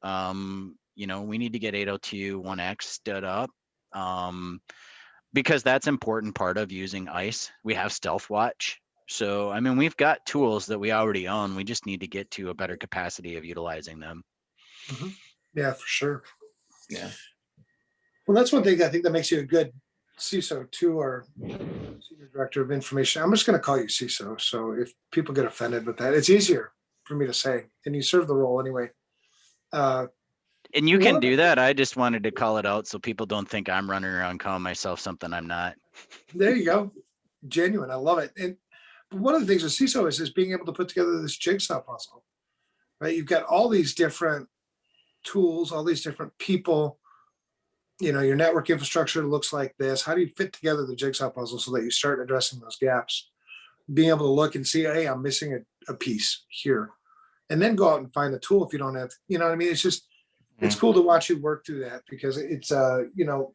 You know, we need to get 802.1x stood up. Because that's important part of using ICE. We have Stealth Watch. So, I mean, we've got tools that we already own. We just need to get to a better capacity of utilizing them. Mhm. Yeah, for sure. Yeah. Well, that's one thing I think that makes you a good CISO too, or Senior Director of Information. I'm just going to call you CISO. So if people get offended with that, it's easier for me to say, and you serve the role anyway. And you One can of the- do that. I just wanted to call it out so people don't think I'm running around calling myself something I'm not. There you go. Genuine. I love it. And one of the things with CISO is being able to put together this jigsaw puzzle, right? You've got all these different tools, all these different people. You know, your network infrastructure looks like this. How do you fit together the jigsaw puzzle so that you start addressing those gaps? Being able to look and see, hey, I'm missing a piece here, and then go out and find a tool if you don't have, you know what I mean? It's just, it's cool to watch you work through that, because it's, you know,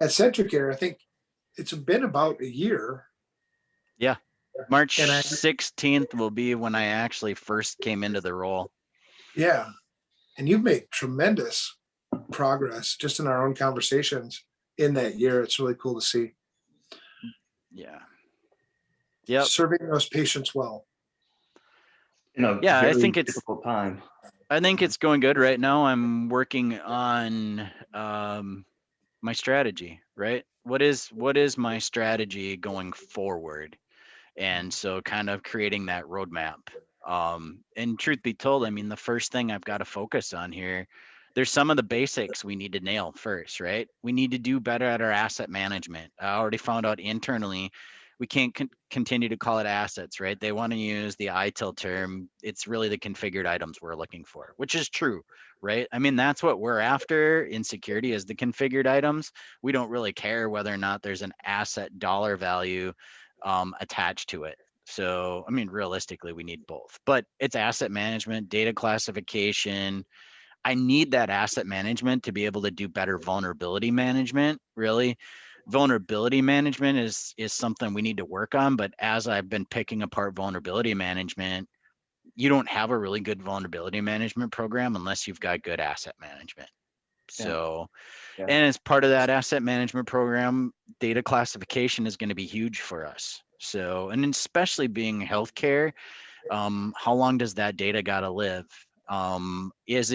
at CentraCare, I think it's been about a year. Yeah. March And 16th will be when I actually first came into the role. Yeah. And you've made tremendous progress just in our own conversations in that year. It's really cool to see. Yeah. Yep. Serving those patients well. Yeah, I think it's difficult time. I think it's going good right now. I'm working on my strategy, right? What is my strategy going forward? And so kind of creating that roadmap. And truth be told, I mean, the first thing I've got to focus on here, there's some of the basics we need to nail first, right? We need to do better at our asset management. I already found out internally, we can't continue to call it assets, right? They want to use the ITIL term. It's really the configured items we're looking for, which is true, right? I mean, that's what we're after in security, is the configured items. We don't really care whether or not there's an asset dollar value attached to it. So, I mean, realistically, we need both, but it's asset management, data classification. I need that asset management to be able to do better vulnerability management. Really, vulnerability management is something we need to work on. But as I've been picking apart vulnerability management, you don't have a really good vulnerability management program unless you've got good asset management. So, Yeah. and as part of that asset management program, data classification is going to be huge for us. So, and especially being healthcare, how long does that data got to live? How's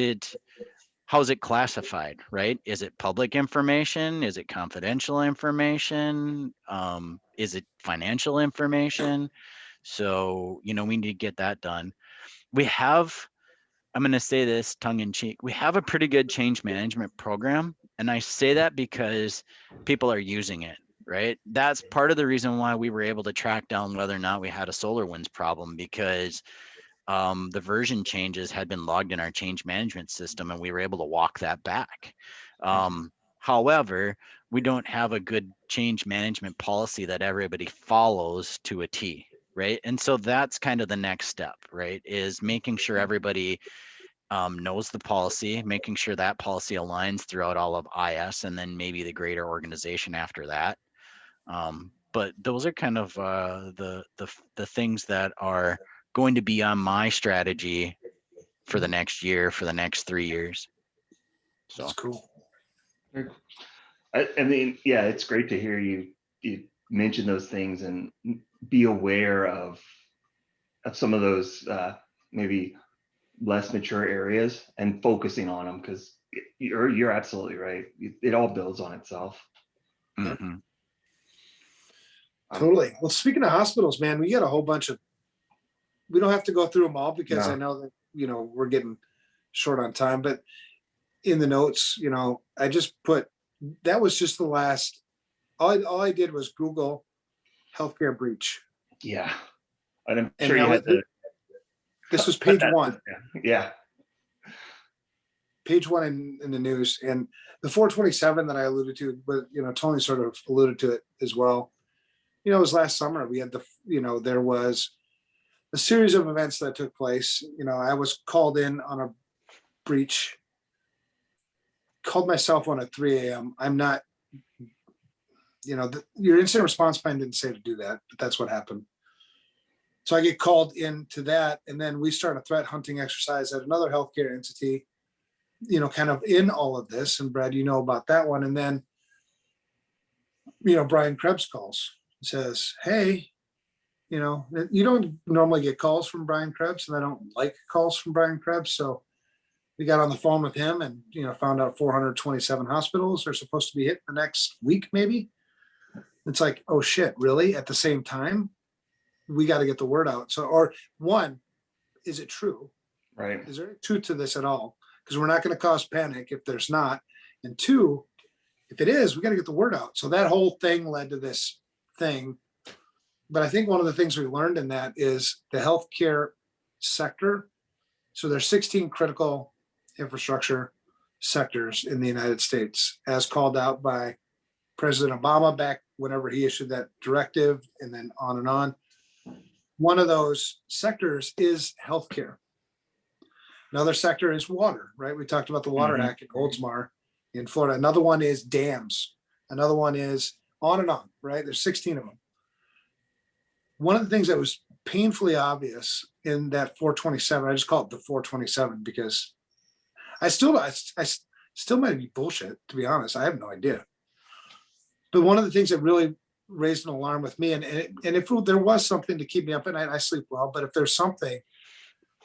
it classified, right? Is it public information? Is it confidential information? Is it financial information? So, you know, we need to get that done. I'm going to say this tongue in cheek. We have a pretty good change management program. And I say that because people are using it, right? That's part of the reason why we were able to track down whether or not we had a SolarWinds problem, because the version changes had been logged in our change management system and we were able to walk that back. However, we don't have a good change management policy that everybody follows to a T, right? And so that's kind of the next step, right? Is making sure everybody knows the policy, making sure that policy aligns throughout all of IS, and then maybe the greater organization after that. But those are kind of the things that are going to be on my strategy for the next year, for the next 3 years. So That's cool. I mean, yeah, it's great to hear you mention those things and be aware of some of those maybe less mature areas and focusing on them, because you're absolutely right. It all builds on itself. mhm. Totally. Well, speaking of hospitals, man, we got a whole bunch of, we don't have to go through them all because No. I know that, we're getting short on time, but in the notes, I just put, that was just the last, all I did was Google healthcare breach. Yeah, and I'm And sure you now had to. this was put page that- 1. Yeah, Page 1 in the news, and the 427 that I alluded to, but Tony sort of alluded to it as well. It was last summer. We had there was a series of events that took place. I was called in on a breach, called my cell phone at 3 a.m. I'm not, your incident response plan didn't say to do that, but that's what happened. So I get called into that, and then we start a threat hunting exercise at another healthcare entity, kind of in all of this. And Brad, about that one. And then, Brian Krebs calls and says, hey, you don't normally get calls from Brian Krebs, and I don't like calls from Brian Krebs. So we got on the phone with him and, found out 427 hospitals are supposed to be hit the next week, maybe. It's like, oh shit, really? At the same time, we got to get the word out. So, or one, is it true? right. Is there any truth to this at all? Because we're not going to cause panic if there's not. And two, if it is, we got to get the word out. So that whole thing led to this thing. But I think one of the things we learned in that is the healthcare sector. So there's 16 critical infrastructure sectors in the United States, as called out by President Obama back whenever he issued that directive, and then on and on. One of those sectors is healthcare. Another sector is water, right? We talked about the water Mhm. hack at Oldsmar in Florida. Another one is dams. Another one is on and on, right? There's 16 of them. One of the things that was painfully obvious in that 427, I just call it the 427 because I still might be bullshit, to be honest. I have no idea. But one of the things that really raised an alarm with me, and if there was something to keep me up at night, I sleep well, but if there's something,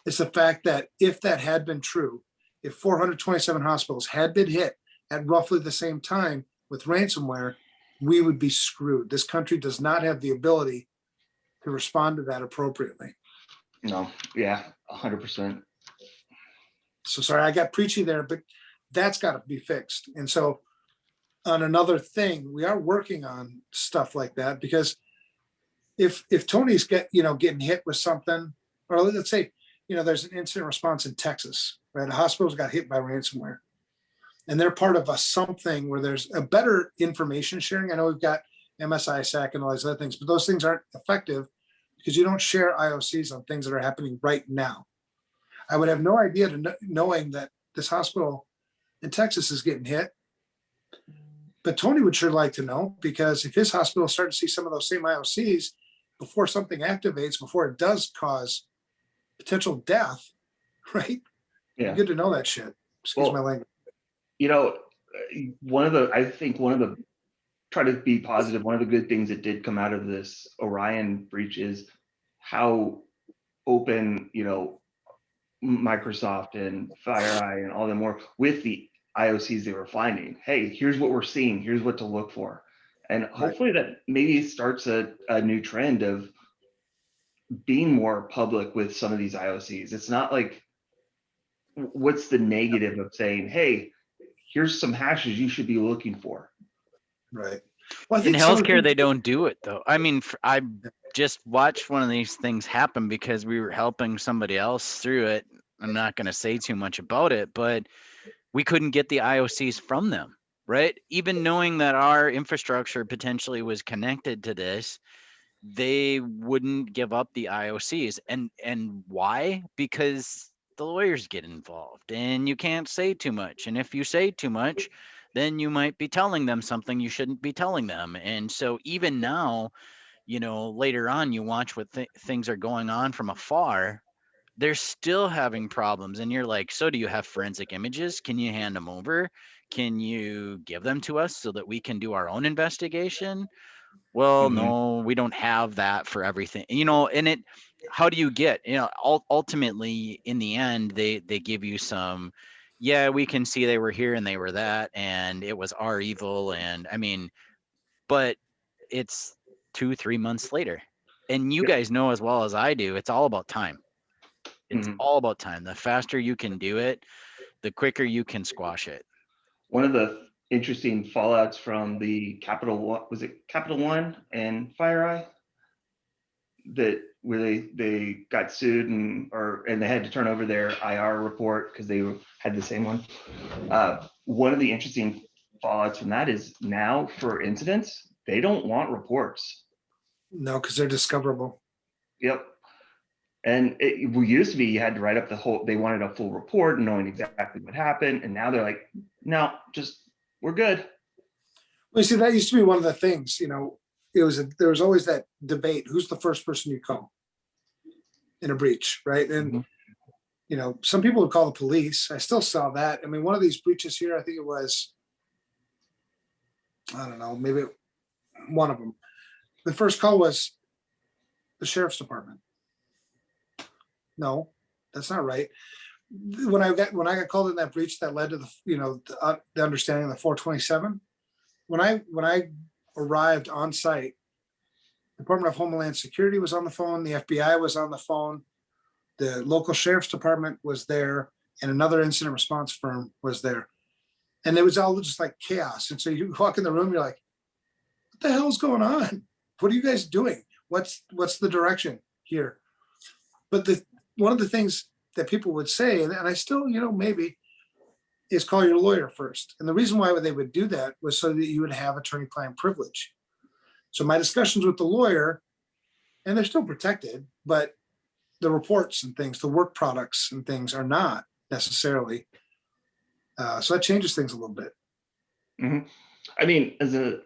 it's the fact that if that had been true, if 427 hospitals had been hit at roughly the same time with ransomware, we would be screwed. This country does not have the ability to respond to that appropriately. No, yeah, 100%. So sorry, I got preachy there, but that's got to be fixed. And so on another thing, we are working on stuff like that, because if Tony's getting hit with something, or let's say, there's an incident response in Texas, right? The hospitals got hit by ransomware, and they're part of a something where there's a better information sharing. I know we've got ISAC and all these other things, but those things aren't effective because you don't share IOCs on things that are happening right now. I would have no idea knowing that this hospital in Texas is getting hit. But Tony would sure like to know, because if his hospital started to see some of those same IOCs before something activates, before it does cause potential death, right? Yeah. Good to know that shit. Excuse my language. Try to be positive. One of the good things that did come out of this Orion breach is how open, Microsoft and FireEye and all them were with the IOCs they were finding. Hey, here's what we're seeing. Here's what to look for. And hopefully that maybe starts a new trend of being more public with some of these IOCs. It's not like, what's the negative of saying, hey, here's some hashes you should be looking for. Right. Well, I In think some of the healthcare, things- they don't do it though. I mean, I just watched one of these things happen because we were helping somebody else through it. I'm not going to say too much about it, but we couldn't get the IOCs from them, right? Even knowing that our infrastructure potentially was connected to this, they wouldn't give up the IOCs. And why? Because the lawyers get involved and you can't say too much. And if you say too much, then you might be telling them something you shouldn't be telling them. And so even now, later on, you watch what things are going on from afar, they're still having problems. And you're like, so do you have forensic images? Can you hand them over? Can you give them to us so that we can do our own investigation? Well, Mhm. no, we don't have that for everything, and how do you get, ultimately in the end, they give you some, yeah, we can see they were here and they were that, and it was our evil. And I mean, but it's 2-3 months later. And you Yep. guys know as well as I do, it's all about time. It's Mhm. all about time. The faster you can do it, the quicker you can squash it. One of the interesting fallouts from the was it Capital One and FireEye, that where they got sued and they had to turn over their IR report because they had the same one. One of the interesting fallouts from that is now for incidents, they don't want reports. No, because they're discoverable. Yep. And it used to be you had to write up they wanted a full report knowing exactly what happened. And now they're like, no, we're good. Well, you see, that used to be one of the things, there was always that debate, who's the first person you call in a breach, right? And, some people would call the police. I still saw that. I mean, one of these breaches here, I think it was, I don't know, maybe one of them. The first call was the sheriff's department. No, that's not right. When I got called in that breach that led to the understanding of the 427, when I arrived on site, Department of Homeland Security was on the phone, the FBI was on the phone, the local sheriff's department was there, and another incident response firm was there. And it was all just like chaos. And so you walk in the room, you're like, what the hell is going on? What are you guys doing? What's the direction here? But one of the things that people would say, and I still, maybe, is call your lawyer first. And the reason why they would do that was so that you would have attorney-client privilege. So my discussions with the lawyer, and they're still protected, but the reports and things, the work products and things are not necessarily. So that changes things a little bit. Mm-hmm. I mean, as a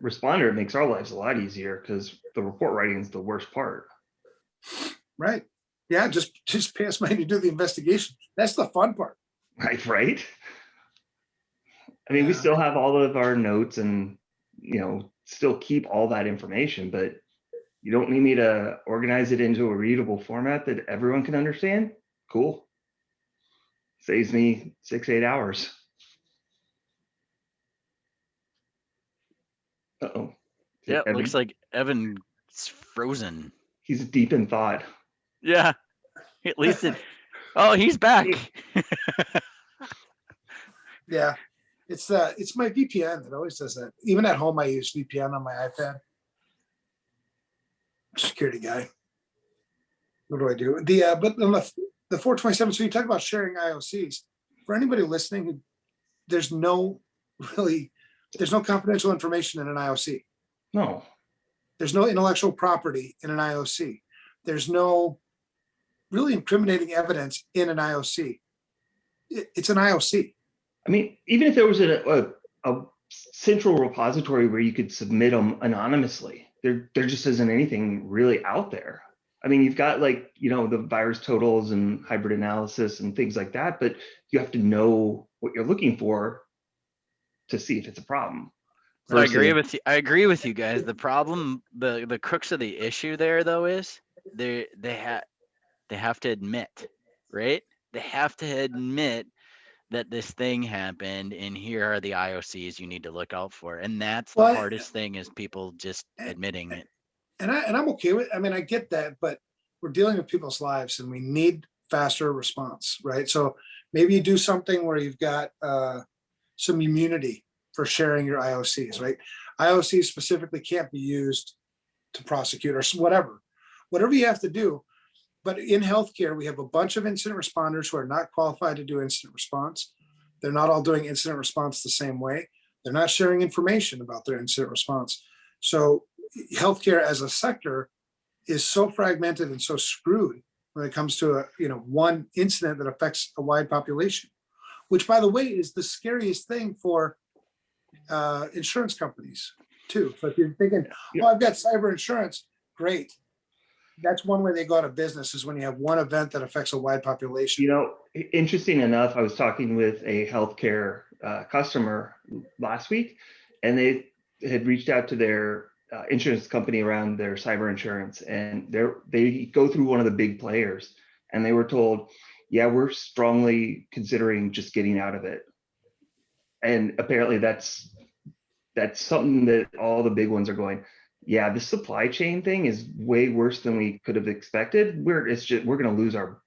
responder, it makes our lives a lot easier because the report writing is the worst part. Right. Yeah, just pay us money to do the investigation. That's the fun part. Right. I mean, we still have all of our notes and, still keep all that information, but you don't need me to organize it into a readable format that everyone can understand. Cool. Saves me 6-8 hours. Uh-oh. Yeah, looks like Evan's frozen. He's deep in thought. Yeah, at least oh, he's back. Yeah, it's my VPN that always does that. Even at home, I use VPN on my iPad. Security guy. What do I do? But on the 427. So you talk about sharing IOCs. For anybody listening, there's no confidential information in an IOC. No. There's no intellectual property in an IOC. There's no really incriminating evidence in an IOC. It's an IOC. I mean, even if there was a central repository where you could submit them anonymously, there just isn't anything really out there. I mean, you've got the virus totals and hybrid analysis and things like that, but you have to know what you're looking for to see if it's a problem. I agree with you. I agree with you guys. The problem, the crux of the issue there, though, is they have to admit, right? They have to admit that this thing happened, and here are the IOCs you need to look out for. And that's the hardest thing, is people just admitting it. And I'm okay with. I mean, I get that, but we're dealing with people's lives, and we need faster response, right? So maybe you do something where you've got some immunity for sharing your IOCs, right? IOCs specifically can't be used to prosecute or whatever you have to do. But in healthcare, we have a bunch of incident responders who are not qualified to do incident response. They're not all doing incident response the same way. They're not sharing information about their incident response. So healthcare as a sector is so fragmented and so screwed when it comes to one incident that affects a wide population, which, by the way, is the scariest thing for insurance companies too. So if you're thinking, oh, I've got cyber insurance, great. That's one way they go out of business, is when you have one event that affects a wide population. Interesting enough, I was talking with a healthcare customer last week, and they had reached out to their insurance company around their cyber insurance, and they go through one of the big players, and they were told, yeah, we're strongly considering just getting out of it. And apparently that's something that all the big ones are going, yeah, the supply chain thing is way worse than we could have expected. We're going to lose our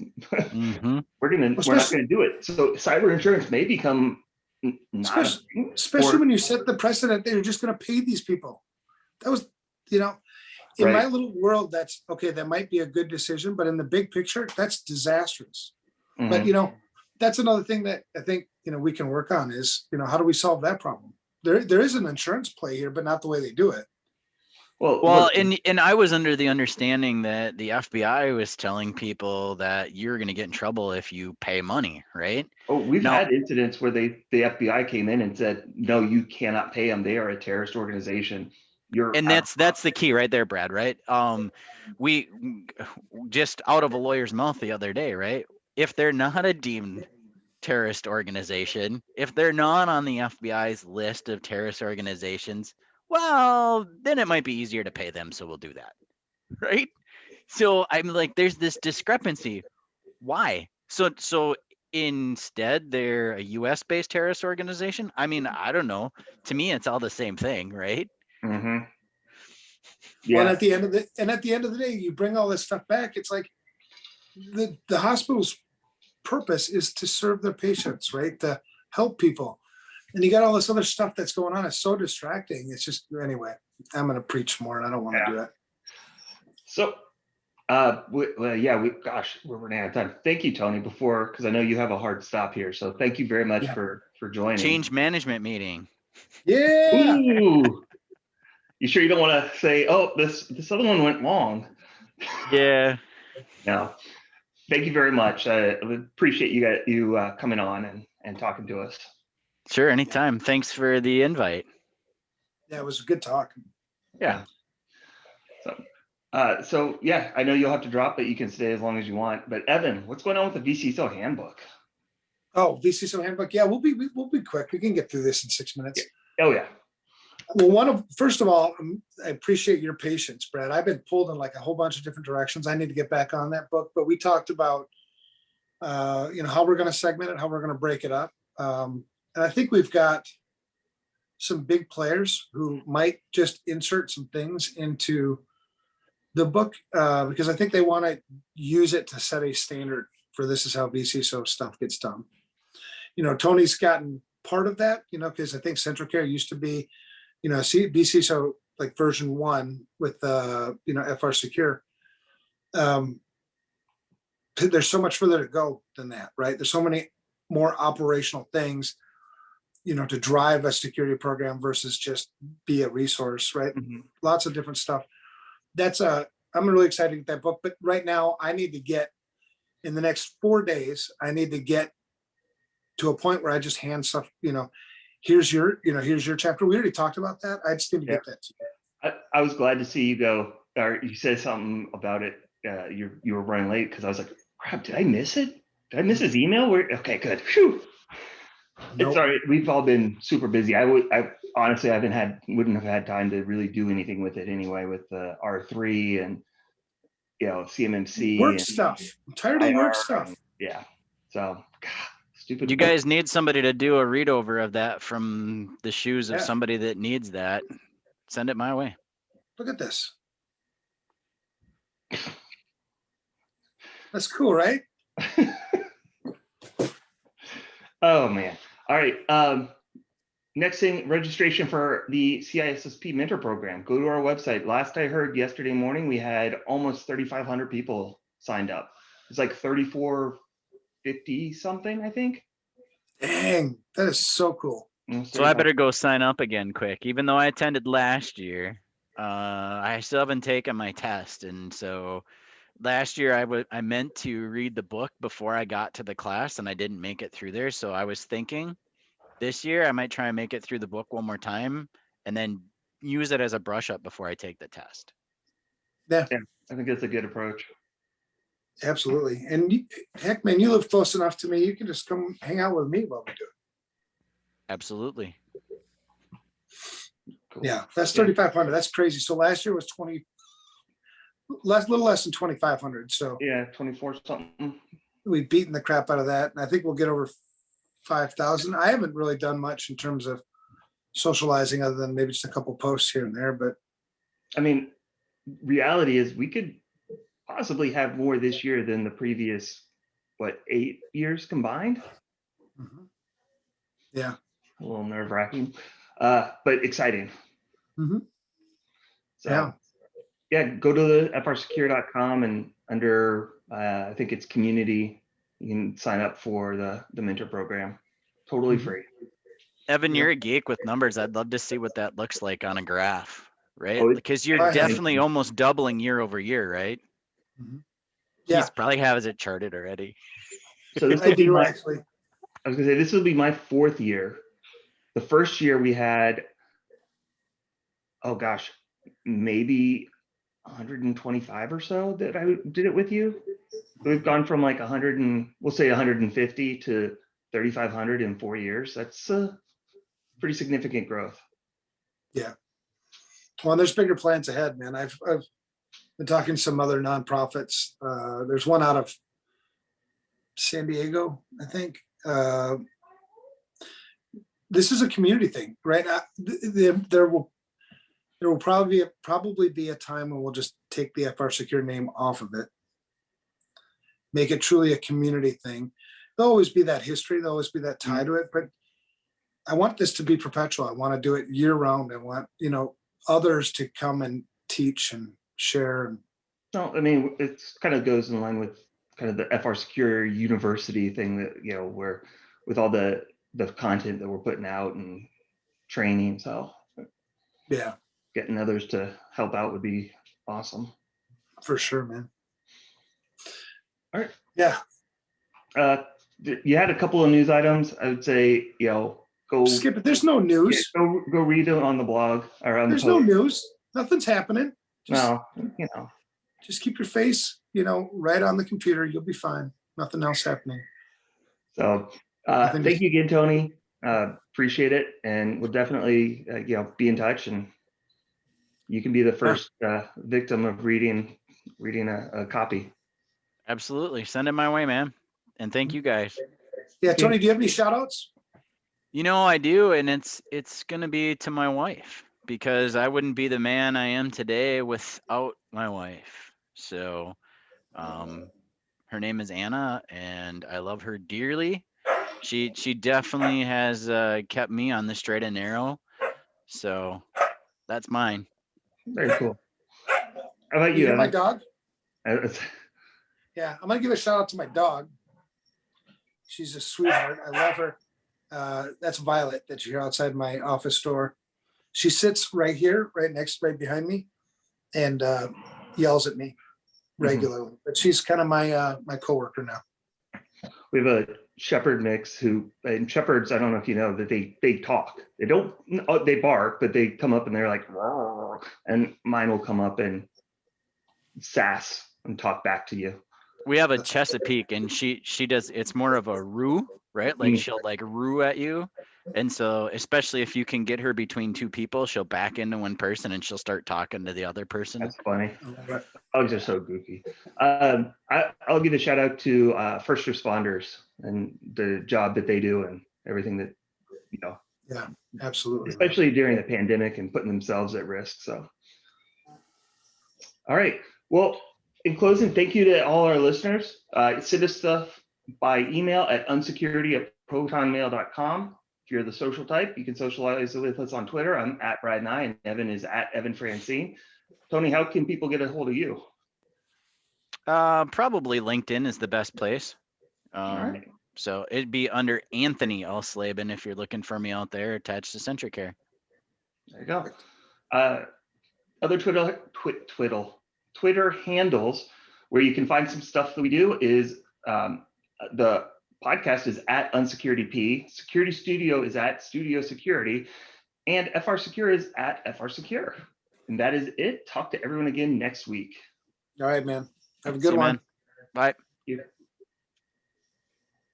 Mm-hmm. we're not going to do it. So cyber insurance may become especially when you set the precedent that you're just going to pay these people. That was, in Right. my little world, that's okay. That might be a good decision, but in the big picture, that's disastrous. Mhm. But that's another thing that I think we can work on is how do we solve that problem? There is an insurance play here, but not the way they do it. Well, look, and I was under the understanding that the FBI was telling people that you're going to get in trouble if you pay money, right? we've had incidents where the FBI came in and said, no, you cannot pay them. They are a terrorist organization. And that's the key right there, Brad, right? We just out of a lawyer's mouth the other day, right? If they're not a deemed terrorist organization, if they're not on the FBI's list of terrorist organizations, well, then it might be easier to pay them, so we'll do that, right? So I'm like, there's this discrepancy. Why? So instead, they're a U.S. based terrorist organization. I mean, I don't know. To me, it's all the same thing, right? Mhm. Well, Yeah. at the end of the day, you bring all this stuff back. It's like the hospital's purpose is to serve their patients, right? To help people. And you got all this other stuff that's going on. It's so distracting. It's just, anyway, I'm going to preach more and I don't want to do it. So, we're running out of time. Thank you, Tony, because I know you have a hard stop here. So thank you very much for joining. Change management meeting. Yeah. Ooh. You sure you don't want to say, oh, this other one went long? Yeah. No. Thank you very much. I appreciate you coming on and talking to us. Sure, anytime. Thanks for the invite. Yeah, it was a good talk. Yeah. So yeah, I know you'll have to drop, but you can stay as long as you want. But Evan, what's going on with the vCISO handbook? Oh, vCISO handbook. Yeah, we'll be quick. We can get through this in 6 minutes. Oh yeah. Well, first of all, I appreciate your patience, Brad. I've been pulled in like a whole bunch of different directions. I need to get back on that book, but we talked about, how we're going to segment it, how we're going to break it up. And I think we've got some big players who might just insert some things into the book because I think they want to use it to set a standard for this is how vCISO stuff gets done. Tony's gotten part of that, because I think CentraCare used to be, vCISO like version 1 with FRSecure. There's so much further to go than that, right? There's so many more operational things, to drive a security program versus just be a resource, right? Mm-hmm. Lots of different stuff. I'm really excited to get that book, but right now I need to get, in the next 4 days, I need to get to a point where I just hand stuff, here's your chapter. We already talked about that. I just need to get that to you. I was glad to see you go, or you said something about it. You were running late because I was like, crap, did I miss it? Did I miss his email? Okay, good. Phew. Nope. It's all right. We've all been super busy. I honestly wouldn't have had time to really do anything with it anyway, with the R3 and CMMC work and stuff. I'm tired of work stuff. Yeah. So stupid. You guys need somebody to do a read over of that from the shoes of somebody that needs that. Send it my way. Look at this. That's cool, right? Oh man. All right. Next thing, registration for the CISSP Mentor Program. Go to our website. Last I heard yesterday morning, we had almost 3,500 people signed up. It's like 3,450 something, I think. Dang, that is so cool. So I better go sign up again quick. Even though I attended last year, I still haven't taken my test, and so last year I meant to read the book before I got to the class, and I didn't make it through there. So I was thinking this year I might try and make it through the book one more time, and then use it as a brush up before I take the test. Yeah, Yeah, I think that's a good approach. absolutely. And heck, man, you live close enough to me. You can just come hang out with me while we do it. Absolutely. Cool. Yeah, that's 3,500. That's crazy. So last year was little less than 2,500. So Yeah, 24 something. we've beaten the crap out of that, and I think we'll get over 5,000. I haven't really done much in terms of socializing, other than maybe just a couple posts here and there. But I mean, reality is we could possibly have more this year than the previous, 8 years combined? yeah, A little nerve wracking, but exciting. Mhm. So, yeah, go to the FRSecure.com, and under, I think it's community, you can sign up for the mentor program. Totally Mhm. free. Evan, Yeah. you're a geek with numbers. I'd love to see what that looks like on a graph, right? Oh, Because you're I have- definitely almost doubling year over year, right? Mhm. Yeah, He's probably has it charted already. So this I will be do my, actually. I was gonna say, this will be my 4th year. The first year we had, oh gosh, maybe 125 or so that I did it with you. We've gone from like 100 and we'll say 150 to 3,500 in 4 years. That's pretty significant growth. Well, there's bigger plans ahead, man. I've been talking to some other nonprofits. There's one out of San Diego, I think. This is a community thing, right? There will probably be a time when we'll just take the FRSecure name off of it, make it truly a community thing. There'll always be that history, there'll always be that tie to it, but I want this to be perpetual. I want to do it year round. I want, others to come and teach and share. And No, I mean, it's kind of goes in line with kind of the FRSecure University thing that, where with all the content that we're putting out and training. So yeah, getting others to help out would be awesome. for sure, man. All right. Yeah. You had a couple of news items. I would say, go Skip it. There's no news. go read them on the blog or on There's the no post. news. Nothing's happening. Just, No, just keep your face, right on the computer. You'll be fine. Nothing else happening. So Nothing to- thank you again, Tony. Appreciate it, and we'll definitely be in touch, and you can be the first victim of reading a copy. Absolutely. Send it my way, man. And thank you guys. Yeah, Tony, do you have any shout outs? I do, and it's gonna be to my wife, because I wouldn't be the man I am today without my wife. So her name is Anna, and I love her dearly. She definitely has kept me on the straight and narrow. So that's mine. Very cool. How about you, hear my Evan? dog? Uh, Yeah, I'm gonna give a shout out to my dog. She's a sweetheart. I love her. That's Violet that you hear outside my office door. She sits right here, right behind me, and yells at me regularly. But she's kind of my coworker now. We have a shepherd mix and shepherds, I don't know if you know that they talk. They bark, but they come up and they're like, "Roar," and mine will come up and sass and talk back to you. We have a Chesapeake, and she does. It's more of a roo, right? Like she'll like roo at you, and so especially if you can get her between two people, she'll back into one person and she'll start talking to the other person. That's funny. Right. Dogs are so goofy. I'll give a shout out to first responders and the job that they do and everything that, Yeah, absolutely. especially during the pandemic and putting themselves at risk. So, all right. Well, in closing, thank you to all our listeners. Send us stuff by email at unsecurity@protonmail.com. If you're the social type, you can socialize with us on Twitter. I'm at Brad Nye, and Evan is at Evan Francine. Tony, how can people get a hold of you? Probably LinkedIn is the best place. All right. So it'd be under Anthony Alsleben if you're looking for me out there, attached to CentraCare. There you go. other Twitter handles where you can find some stuff that we do is the podcast is at UnsecurityP, Security Studio is at Studio Security, and FRSecure is at FRSecure. And that is it. Talk to everyone again next week. All right, man. Have a See good you, one. man. Bye. Thank you.